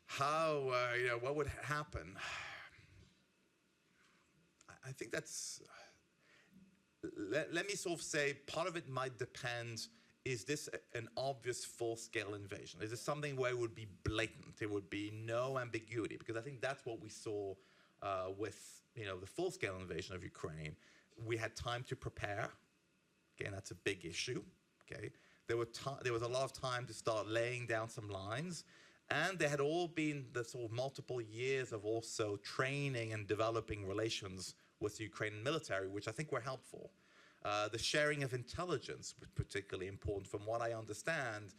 How, you know, what would happen? I think that's, let me sort of say, part of it might depend, is this an obvious full-scale invasion? Is this something where it would be blatant? It would be no ambiguity? Because I think that's what we saw with, you know, the full-scale invasion of Ukraine. We had time to prepare. Again, that's a big issue. Okay, there was a lot of time to start laying down some lines, and there had all been the sort of multiple years of also training and developing relations with the Ukrainian military, which I think were helpful. The sharing of intelligence was particularly important. From what I understand,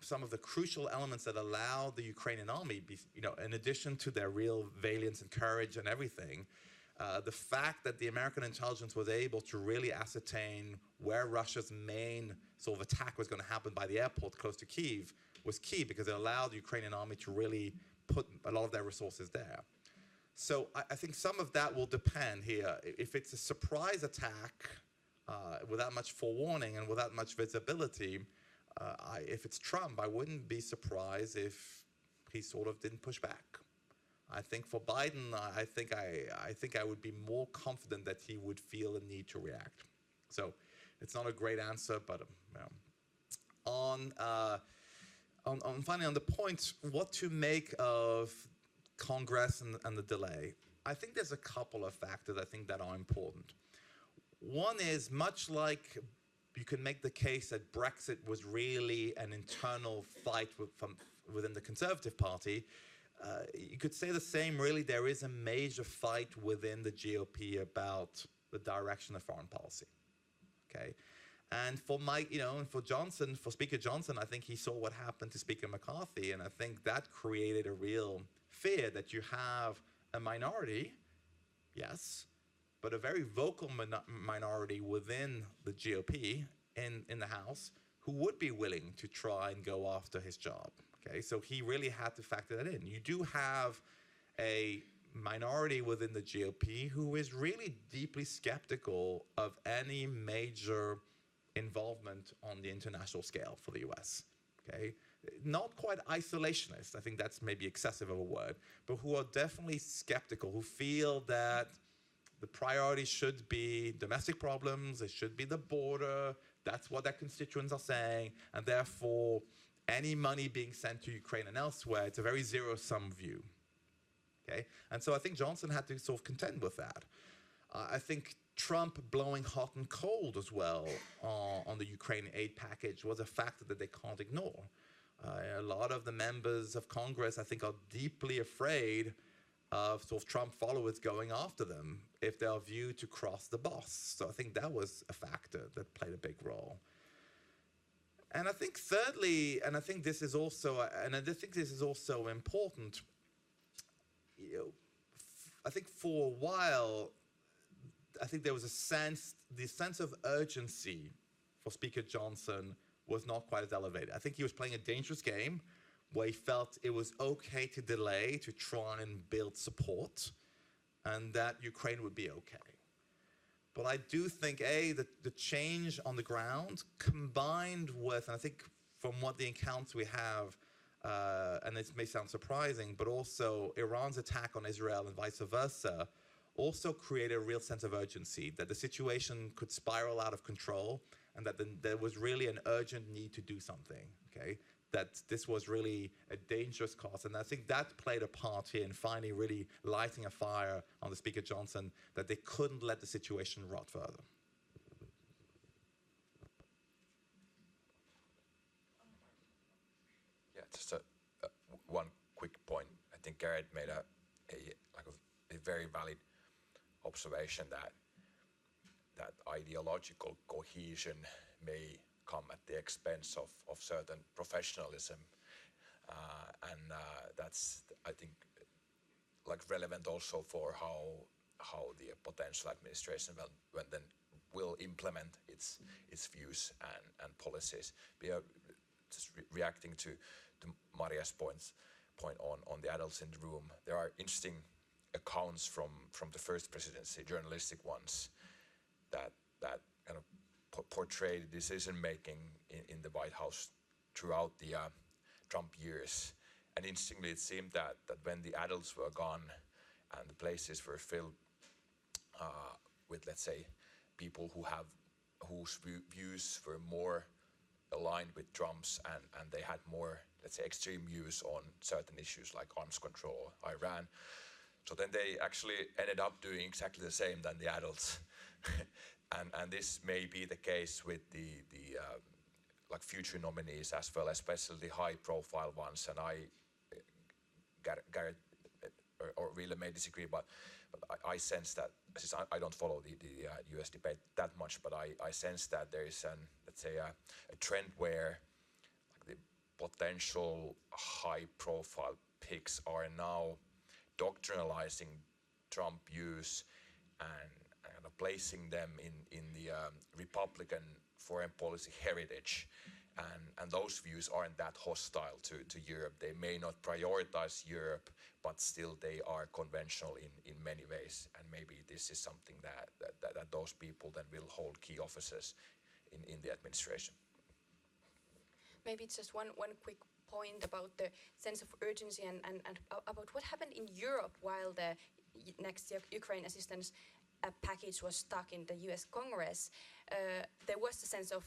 some of the crucial elements that allowed the Ukrainian army, you know, in addition to their real valiance and courage and everything, the fact that the American intelligence was able to really ascertain where Russia's main sort of attack was going to happen by the airport close to Kyiv was key, because it allowed the Ukrainian army to really put a lot of their resources there. So I think some of that will depend here. If it's a surprise attack without much forewarning and without much visibility, if it's Trump, I wouldn't be surprised if he sort of didn't push back. I think for Biden, I think I would be more confident that he would feel a need to react. So it's not a great answer, but you know. Finally, on the point, what to make of Congress and the delay, I think there's a couple of factors I think that are important. One is, much like you can make the case that Brexit was really an internal fight within the Conservative Party, you could say the same, really. There is a major fight within the GOP about the direction of foreign policy, okay? And for for Speaker Johnson, I think he saw what happened to Speaker McCarthy, and I think that created a real fear that you have a minority, yes, but a very vocal minority within the GOP in the House who would be willing to try and go after his job. Okay, so he really had to factor that in. You do have a minority within the GOP who is really deeply skeptical of any major involvement on the international scale for the US. Okay, not quite isolationist, I think that's maybe excessive of a word, but who are definitely skeptical, who feel that the priority should be domestic problems, it should be the border, that's what their constituents are saying, and therefore any money being sent to Ukraine and elsewhere, it's a very zero-sum view. Okay? And so I think Johnson had to sort of contend with that. I think Trump blowing hot and cold as well on the Ukraine aid package was a factor that they can't ignore. A lot of the members of Congress, I think, are deeply afraid of sort of Trump followers going after them if they are viewed to cross the boss. So I think that was a factor that played a big role. And I think thirdly, and I think this is also important, you know, I think for a while, I think there was the sense of urgency for Speaker Johnson was not quite as elevated. I think he was playing a dangerous game where he felt it was okay to delay to try and build support and that Ukraine would be okay. But I do think, the change on the ground combined with, and I think from what the accounts we have, and this may sound surprising, but also Iran's attack on Israel and vice versa, also created a real sense of urgency, that the situation could spiral out of control and that there was really an urgent need to do something, okay? That this was really a dangerous cause. And I think that played a part here in finally really lighting a fire on the Speaker Johnson, that they couldn't let the situation rot further. Yeah, just one quick point. I think Garrett made a very valid observation that ideological cohesion may come at the expense of certain professionalism, and that's, I think, like relevant also for how the potential administration will implement its views and policies. We are just reacting to Maria's point on the adults in the room. There are interesting accounts from the first presidency, journalistic ones, that kind of portray decision making in the White House throughout the Trump years. And interestingly, it seemed that when the adults were gone and the places were filled with, let's say, people whose views were more aligned with Trump's, and they had more, let's say, extreme views on certain issues like arms control, Iran. So then they actually ended up doing exactly the same than the adults. And this may be the case with the like future nominees as well, especially the high-profile ones. And Garrett or Ville may disagree, but I sense that, since I don't follow the US debate that much, but I sense that there is let's say a trend where like, the potential high-profile picks are now doctrinalizing Trump views and placing them in the Republican foreign policy heritage, and those views aren't that hostile to Europe. They may not prioritize Europe, but still they are conventional in many ways. And maybe this is something that those people then will hold key offices in the administration. Maybe it's just one quick point about the sense of urgency and about what happened in Europe while the next Ukraine assistance package was stuck in the US Congress. There was a sense of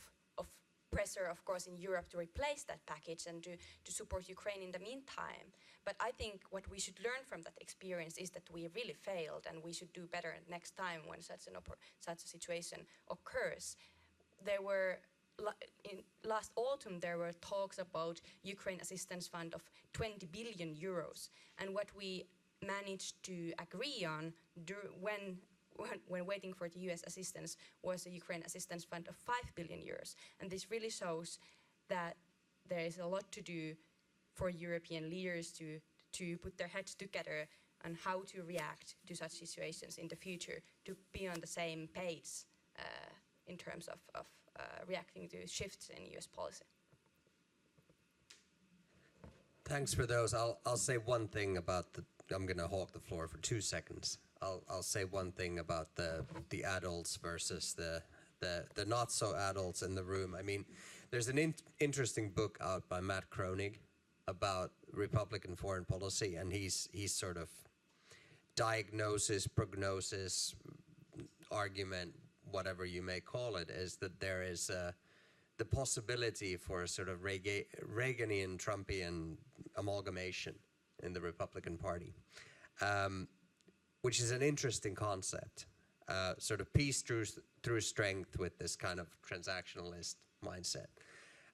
pressure, of course, in Europe to replace that package and to support Ukraine in the meantime. But I think what we should learn from that experience is that we really failed, and we should do better next time when such a situation occurs. Last autumn, there were talks about Ukraine assistance fund of 20 billion euros, and what we managed to agree on when waiting for the US assistance was a Ukraine assistance fund of 5 billion euros. And this really shows that there is a lot to do for European leaders to put their heads together on how to react to such situations in the future, to be on the same page in terms of reacting to shifts in US policy. Thanks for those. I'll say one thing about I'm going to hawk the floor for 2 seconds. I'll say one thing about the adults versus the not so adults in the room. I mean, there's an interesting book out by Matt Kroenig about Republican foreign policy, and he's sort of diagnosis, prognosis, argument, whatever you may call it, is that there is the possibility for a sort of Reaganian, Trumpian amalgamation in the Republican Party, which is an interesting concept. Sort of peace through strength with this kind of transactionalist mindset.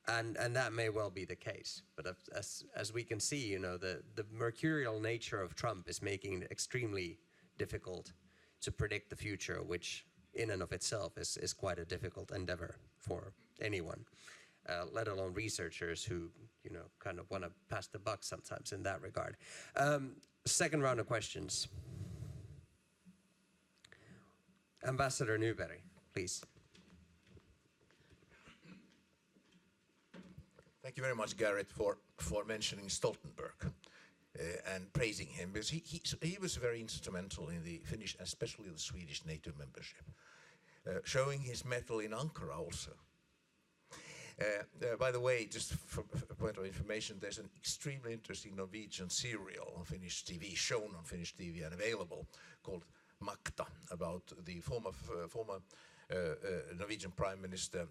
And that may well be the case. But as we can see, you know, the mercurial nature of Trump is making it extremely difficult to predict the future, which in and of itself is quite a difficult endeavor for anyone, let alone researchers who, you know, kind of want to pass the buck sometimes in that regard. Second round of questions. Ambassador Nyberg, please. Thank you very much, Garrett, for mentioning Stoltenberg and praising him, because he was very instrumental in the Finnish, especially the Swedish NATO membership, showing his mettle in Ankara also. By the way, just for a point of information, there's an extremely interesting Norwegian serial on Finnish TV, shown on Finnish TV and available, called Makta, about the former Norwegian Prime Minister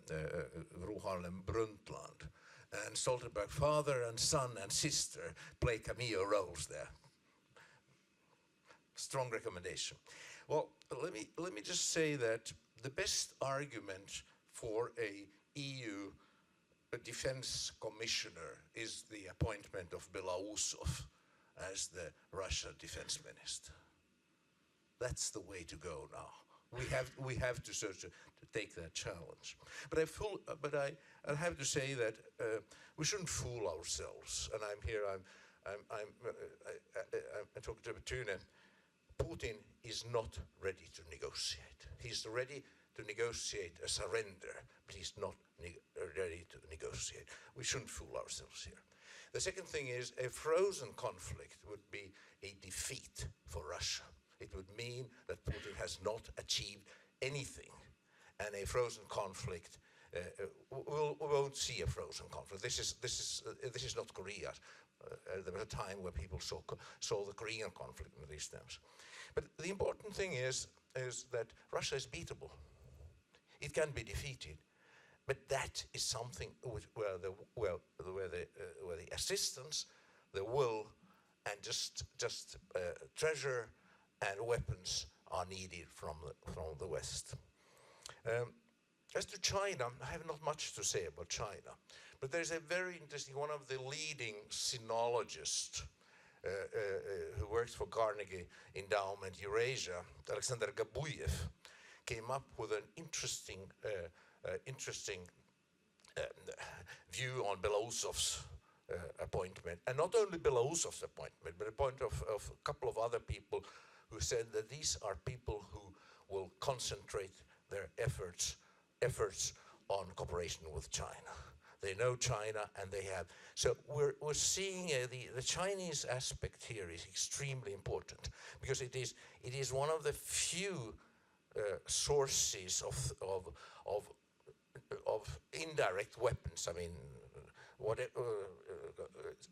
Gro Harlem Brundtland. And Stoltenberg, father and son and sister, play cameo roles there. Strong recommendation. Well, let me just say that the best argument for a EU defense commissioner is the appointment of Belousov as the Russian defense minister. That's the way to go now. We have to take that challenge. But I have to say that we shouldn't fool ourselves. And I'm talking to Tune. Putin is not ready to negotiate. He's ready to negotiate a surrender, but he's not ready to negotiate. We shouldn't fool ourselves here. The second thing is, a frozen conflict would be a defeat for Russia. It would mean that Putin has not achieved anything, and a frozen conflict. We won't see a frozen conflict. This is not Korea. There was a time where people saw the Korean conflict in these terms. But the important thing is that Russia is beatable. It can be defeated, but that is something where the assistance, the will, and just treasure and weapons are needed from the West. As to China, I have not much to say about China, but there's a very interesting, one of the leading sinologists who works for Carnegie Endowment Eurasia, Alexander Gabuyev, came up with an interesting view on Belousov's appointment, and not only Belousov's appointment, but a point of a couple of other people who said that these are people who will concentrate their efforts on cooperation with China. They know China, and they have. So we're seeing the Chinese aspect here is extremely important, because it is one of the few sources of indirect weapons. I mean,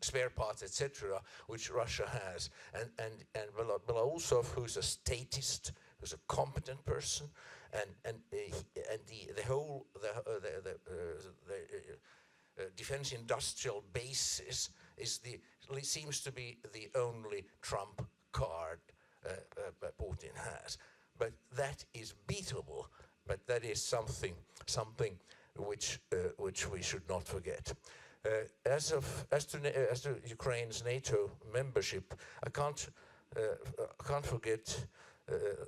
spare parts, etc., which Russia has, and Belousov, who's a statist, who's a competent person, and the whole defense industrial basis seems to be the only trump card Putin has. But that is beatable. But that is something which we should not forget. As to Ukraine's NATO membership, I can't forget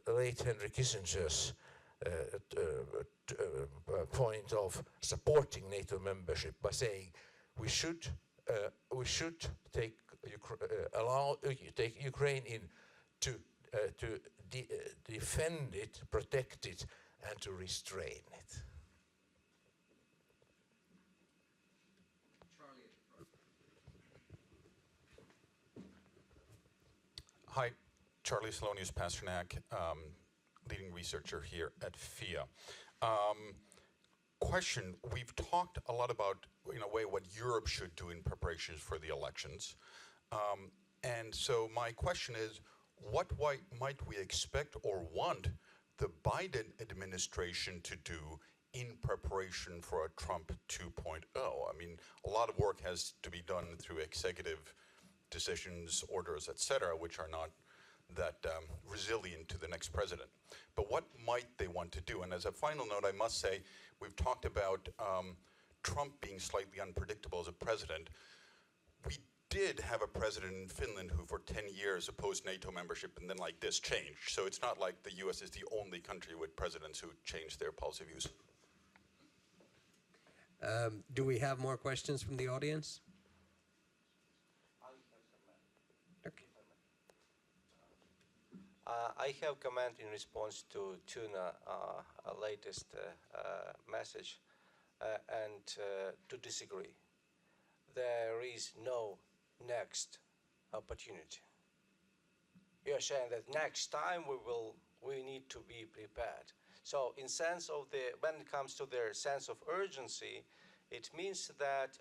late Henry Kissinger's point of supporting NATO membership by saying we should take Ukraine in to defend it, protect it, and to restrain it. Hi, Charlie Salonius Pasternak, leading researcher here at FIA. Question, we've talked a lot about, in a way, what Europe should do in preparation for the elections. And so my question is, what might we expect or want the Biden administration to do in preparation for a Trump 2.0? I mean, a lot of work has to be done through executive decisions, orders, etc., which are not that resilient to the next president. But what might they want to do? And as a final note, I must say, we've talked about Trump being slightly unpredictable as a president. We did have a president in Finland who for 10 years opposed NATO membership and then like this changed. So it's not like the US is the only country with presidents who changed their policy views. Do we have more questions from the audience? I have comment in response to Tuna latest message and to disagree. There is no next opportunity. You are saying that next time we need to be prepared. So in sense of when it comes to their sense of urgency, it means that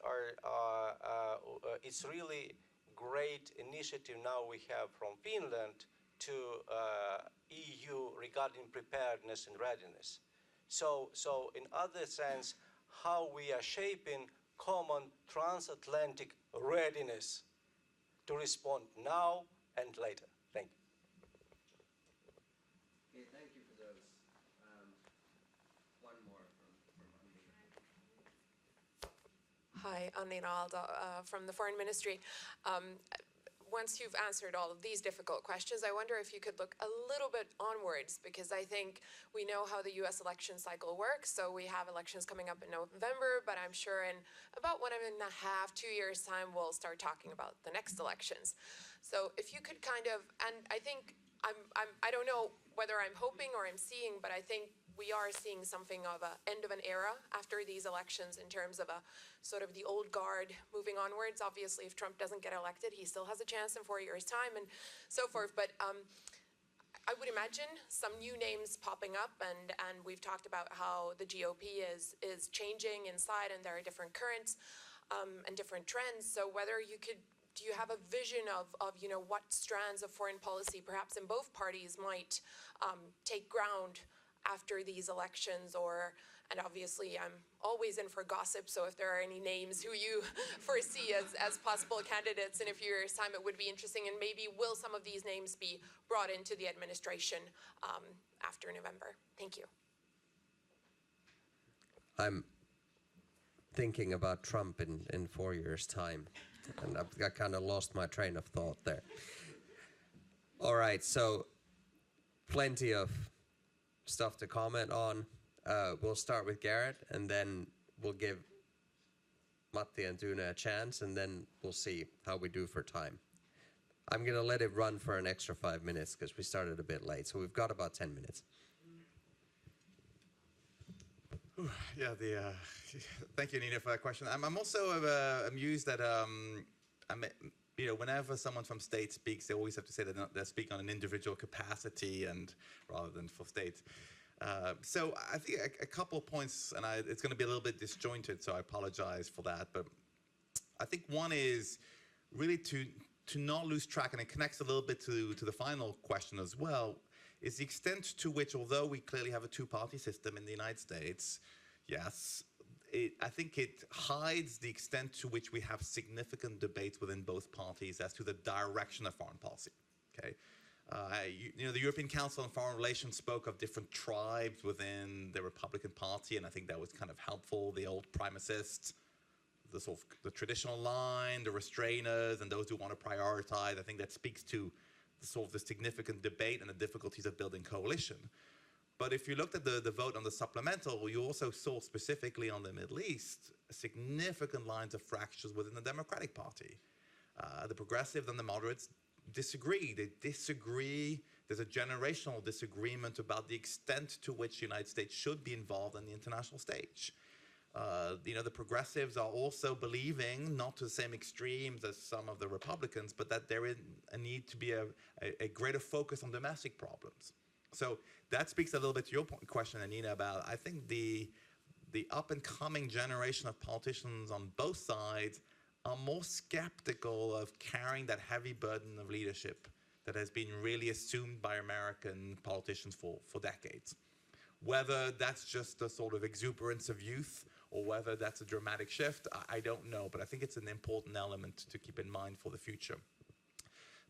it's really great initiative now we have from Finland to EU regarding preparedness and readiness. So in other sense, how we are shaping common transatlantic readiness to respond now and later. Thank you. Okay, thank you for those. One more from Anni. Hi, Anni Naalto from the Foreign Ministry. Once you've answered all of these difficult questions, I wonder if you could look a little bit onwards, because I think we know how the US election cycle works. So we have elections coming up in November, but I'm sure in about 1.5, 2 years' time, we'll start talking about the next elections. So if you could kind of, and I think I don't know whether I'm hoping or I'm seeing, but I think we are seeing something of an end of an era after these elections in terms of a sort of the old guard moving onwards. Obviously, if Trump doesn't get elected, he still has a chance in 4 years' time and so forth. But I would imagine some new names popping up, and we've talked about how the GOP is changing inside, and there are different currents and different trends. So whether you could, do you have a vision of what strands of foreign policy, perhaps in both parties, might take ground after these elections? And obviously I'm always in for gossip, so if there are any names who you foresee as possible candidates in a few years' time, it would be interesting. And maybe will some of these names be brought into the administration after November? Thank you. I'm thinking about Trump in 4 years' time, and I kind of lost my train of thought there. All right, so plenty of stuff to comment on. We'll start with Garrett, and then we'll give Matti and Tuna a chance, and then we'll see how we do for time. I'm going to let it run for an extra 5 minutes because we started a bit late, so we've got about 10 minutes. Yeah, thank you, Nina, for that question. I'm also amused that whenever someone from state speaks, they always have to say that they're speaking on an individual capacity and rather than for state. So I think a couple of points, and it's going to be a little bit disjointed, so I apologize for that. But I think one is really to not lose track, and it connects a little bit to the final question as well, is the extent to which, although we clearly have a two-party system in the United States, yes, I think it hides the extent to which we have significant debates within both parties as to the direction of foreign policy. Okay, the European Council on Foreign Relations spoke of different tribes within the Republican Party, and I think that was kind of helpful. The old primicists, the traditional line, the restrainers, and those who want to prioritize. I think that speaks to the significant debate and the difficulties of building coalition. But if you looked at the vote on the supplemental, you also saw specifically on the Middle East significant lines of fractures within the Democratic Party. The progressives and the moderates disagree. They disagree. There's a generational disagreement about the extent to which the United States should be involved on the international stage. The progressives are also believing, not to the same extremes as some of the Republicans, but that there is a need to be a greater focus on domestic problems. So that speaks a little bit to your question, Anina, about, I think, the up-and-coming generation of politicians on both sides are more skeptical of carrying that heavy burden of leadership that has been really assumed by American politicians for decades. Whether that's just a sort of exuberance of youth or whether that's a dramatic shift, I don't know, but I think it's an important element to keep in mind for the future.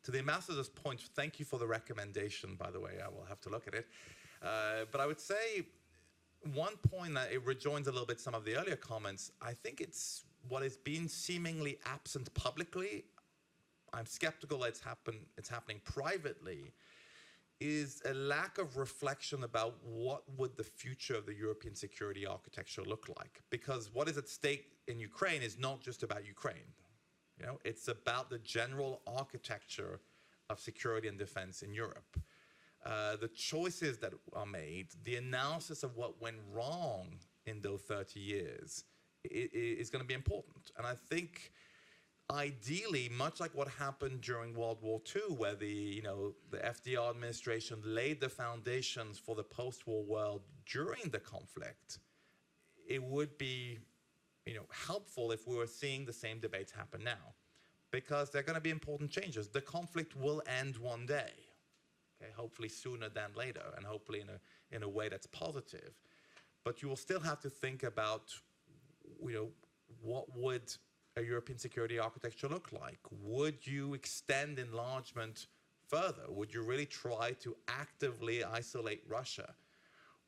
To the ambassador's point, thank you for the recommendation, by the way. I will have to look at it. But I would say one point that it rejoins a little bit some of the earlier comments. I think it's what has been seemingly absent publicly. I'm skeptical it's happening privately, is a lack of reflection about what would the future of the European security architecture look like. Because what is at stake in Ukraine is not just about Ukraine. It's about the general architecture of security and defense in Europe. The choices that are made, the analysis of what went wrong in those 30 years is going to be important. And I think ideally, much like what happened during World War II, where the FDR administration laid the foundations for the post-war world during the conflict, it would be helpful if we were seeing the same debates happen now, because they're going to be important changes. The conflict will end one day, okay, hopefully sooner than later, and hopefully in a way that's positive. But you will still have to think about, what would a European security architecture look like? Would you extend enlargement further? Would you really try to actively isolate Russia?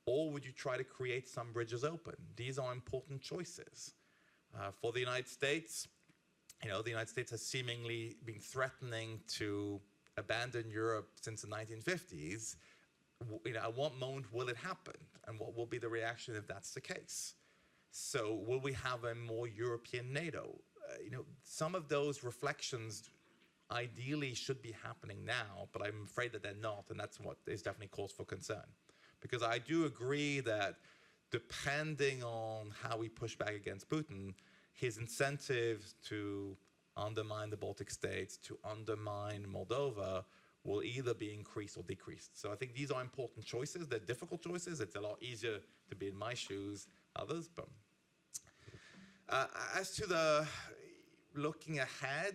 Or would you try to create some bridges open? These are important choices. For the United States, the United States has seemingly been threatening to abandon Europe since the 1950s. At what moment will it happen? And what will be the reaction if that's the case? So will we have a more European NATO? Some of those reflections ideally should be happening now, but I'm afraid that they're not, and that's what is definitely cause for concern. Because I do agree that depending on how we push back against Putin, his incentives to undermine the Baltic states, to undermine Moldova, will either be increased or decreased. So I think these are important choices. They're difficult choices. It's a lot easier to be in my shoes, others. But as to the looking ahead,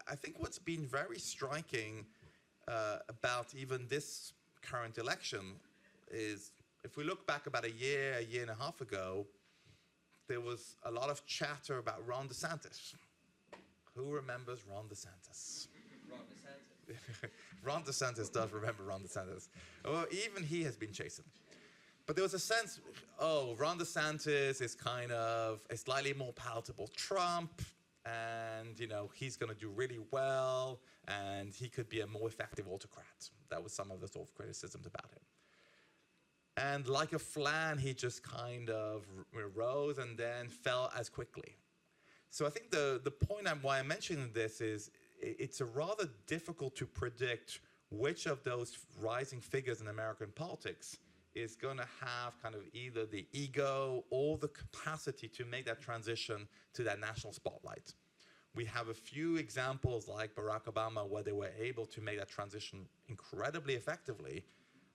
I think what's been very striking about even this current election is, if we look back about a year and a half ago, there was a lot of chatter about Ron DeSantis. Who remembers Ron DeSantis? Ron DeSantis. Ron DeSantis does remember Ron DeSantis. Well, even he has been chastened. But there was a sense, Ron DeSantis is kind of a slightly more palatable Trump, and he's going to do really well, and he could be a more effective autocrat. That was some of the sort of criticisms about him. And like a flan, he just kind of rose and then fell as quickly. So I think the point why I'm mentioning this is it's a rather difficult to predict which of those rising figures in American politics is going to have kind of either the ego or the capacity to make that transition to that national spotlight. We have a few examples like Barack Obama where they were able to make that transition incredibly effectively,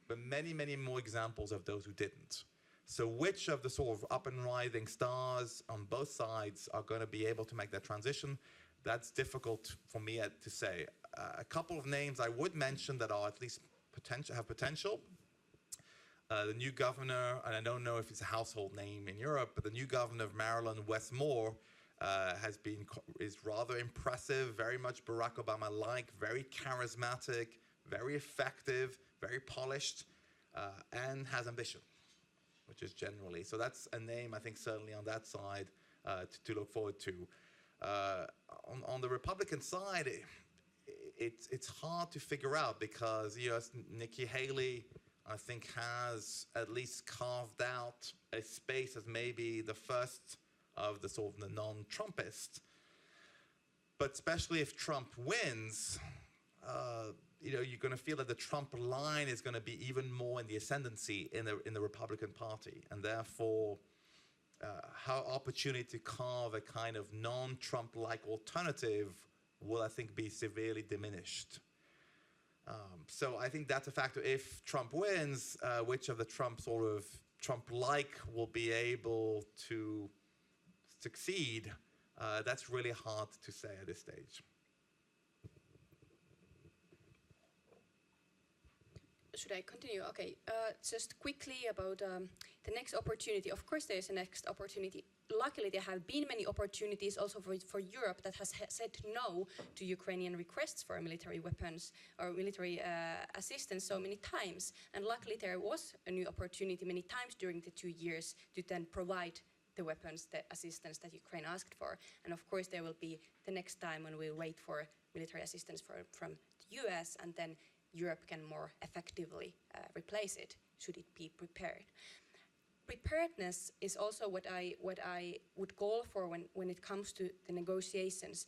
but many, many more examples of those who didn't. So which of the sort of up and rising stars on both sides are going to be able to make that transition? That's difficult for me to say. A couple of names I would mention that are at least have potential. The new governor, and I don't know if it's a household name in Europe, but the new governor of Maryland, Wes Moore, is rather impressive, very much Barack Obama-like, very charismatic, very effective, very polished, and has ambition, which is generally. So that's a name, I think, certainly on that side to look forward to. On the Republican side, it's hard to figure out because Nikki Haley, I think, has at least carved out a space as maybe the first of the sort of the non-Trumpist. But especially if Trump wins, you're going to feel that the Trump line is going to be even more in the ascendancy in the Republican Party, and therefore, her opportunity to carve a kind of non-Trump-like alternative will, I think, be severely diminished. So I think that's a factor. If Trump wins, which of the Trump-like will be able to succeed, that's really hard to say at this stage. Should I continue? Okay, just quickly about the next opportunity. Of course, there is a next opportunity. Luckily, there have been many opportunities also for Europe that has said no to Ukrainian requests for military weapons or military assistance so many times. And luckily, there was a new opportunity many times during the 2 years to then provide the weapons, the assistance that Ukraine asked for. And of course, there will be the next time when we wait for military assistance from the US, and then Europe can more effectively replace it, should it be prepared. Preparedness is also what I would call for when it comes to the negotiations.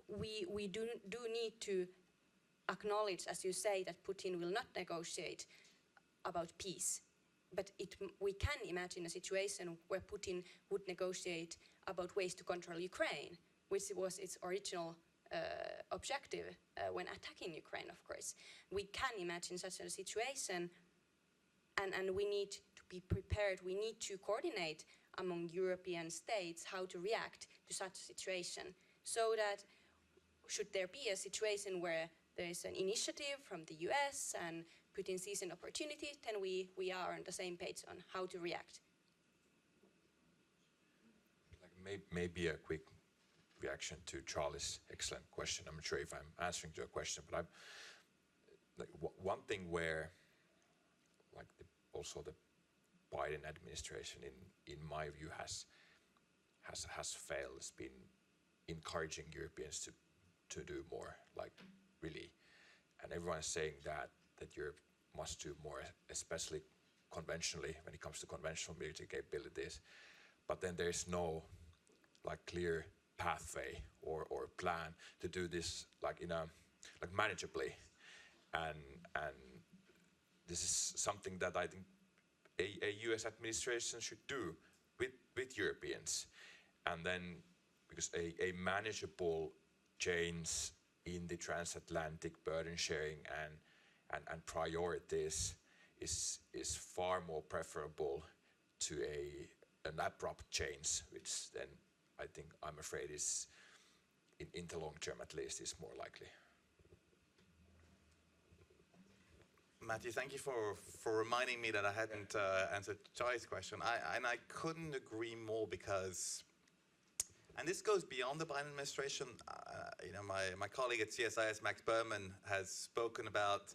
We do need to acknowledge, as you say, that Putin will not negotiate about peace. But we can imagine a situation where Putin would negotiate about ways to control Ukraine, which was its original objective when attacking Ukraine, of course. We can imagine such a situation, and we need to be prepared. We need to coordinate among European states how to react to such a situation, so that should there be a situation where there is an initiative from the US and Putin sees an opportunity, then we are on the same page on how to react. Maybe a quick reaction to Charlie's excellent question. I'm not sure if I'm answering to a question, but one thing where, also the Biden administration, in my view, has failed. It's been encouraging Europeans to do more, really, and everyone is saying that Europe must do more, especially conventionally when it comes to conventional military capabilities. But then there is no clear pathway or plan to do this manageably, and this is something that I think a US administration should do with Europeans, and then because a manageable change in the transatlantic burden sharing and priorities is far more preferable to an abrupt change, which then I think, I'm afraid, is in the long term at least, is more likely. Matthew, thank you for reminding me that I hadn't answered Charlie's question. I couldn't agree more, because, and this goes beyond the Biden administration. My colleague at CSIS, Max Berman, has spoken about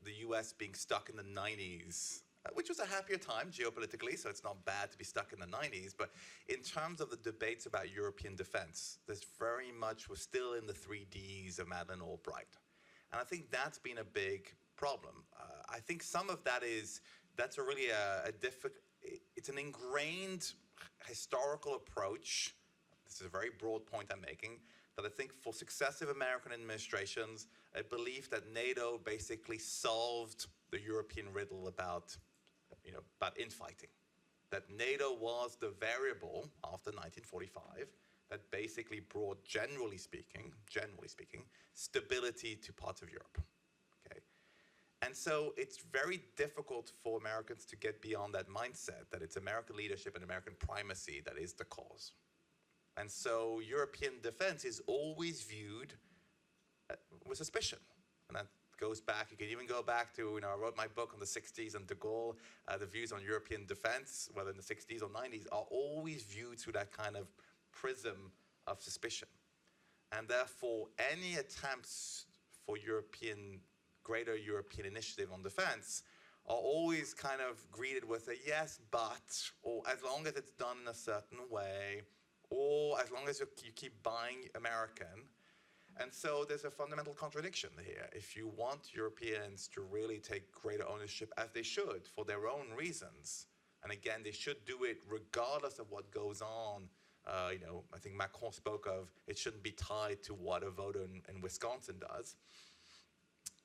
the US being stuck in the 90s, which was a happier time geopolitically, so it's not bad to be stuck in the 90s. But in terms of the debates about European defense, this very much was still in the 3Ds of Madeleine Albright. And I think that's been a big problem. I think some of that that's it's an ingrained historical approach. This is a very broad point I'm making, that I think for successive American administrations, a belief that NATO basically solved the European riddle about infighting. That NATO was the variable after 1945 that basically brought, generally speaking, stability to parts of Europe. Okay, and so it's very difficult for Americans to get beyond that mindset that it's American leadership and American primacy that is the cause. And so European defense is always viewed with suspicion. And that goes back, you can even go back to, I wrote my book on the 60s and de Gaulle, the views on European defense, whether in the 60s or 90s, are always viewed through that kind of prism of suspicion. And therefore, any attempts for greater European initiative on defense are always kind of greeted with a yes, but, or as long as it's done in a certain way, or as long as you keep buying American. And so there's a fundamental contradiction here. If you want Europeans to really take greater ownership, as they should, for their own reasons, and again, they should do it regardless of what goes on. I think Macron spoke of it shouldn't be tied to what a voter in Wisconsin does.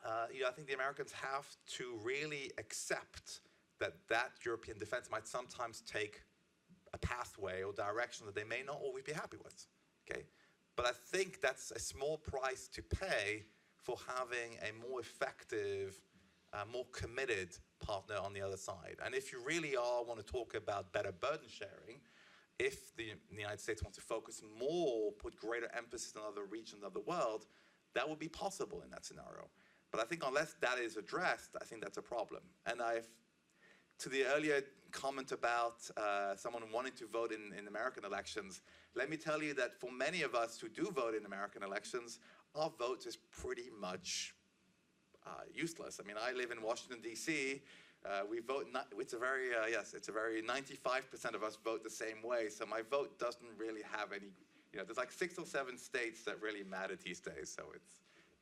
I think the Americans have to really accept that European defense might sometimes take a pathway or direction that they may not always be happy with. Okay, but I think that's a small price to pay for having a more effective, more committed partner on the other side. And if you really want to talk about better burden sharing, if the United States wants to focus more, put greater emphasis on other regions of the world, that would be possible in that scenario. But I think unless that is addressed, I think that's a problem. And to the earlier comment about someone wanting to vote in American elections, let me tell you that for many of us who do vote in American elections, our vote is pretty much useless. I mean, I live in Washington, D.C. We vote, it's a very 95% of us vote the same way, so my vote doesn't really have any, there's like 6 or 7 states that really matter these days, so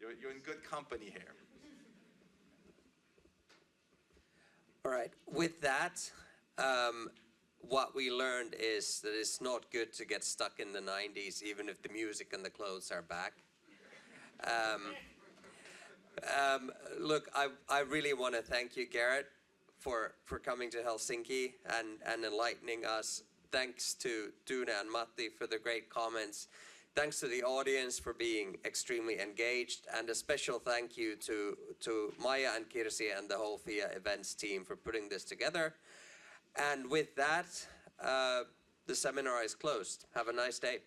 you're in good company here. All right, with that, what we learned is that it's not good to get stuck in the 90s, even if the music and the clothes are back. Look, I really want to thank you, Garrett, for coming to Helsinki and enlightening us. Thanks to Tuna and Matti for the great comments. Thanks to the audience for being extremely engaged, and a special thank you to Maya and Kirsi and the whole FIA events team for putting this together. And with that, the seminar is closed. Have a nice day.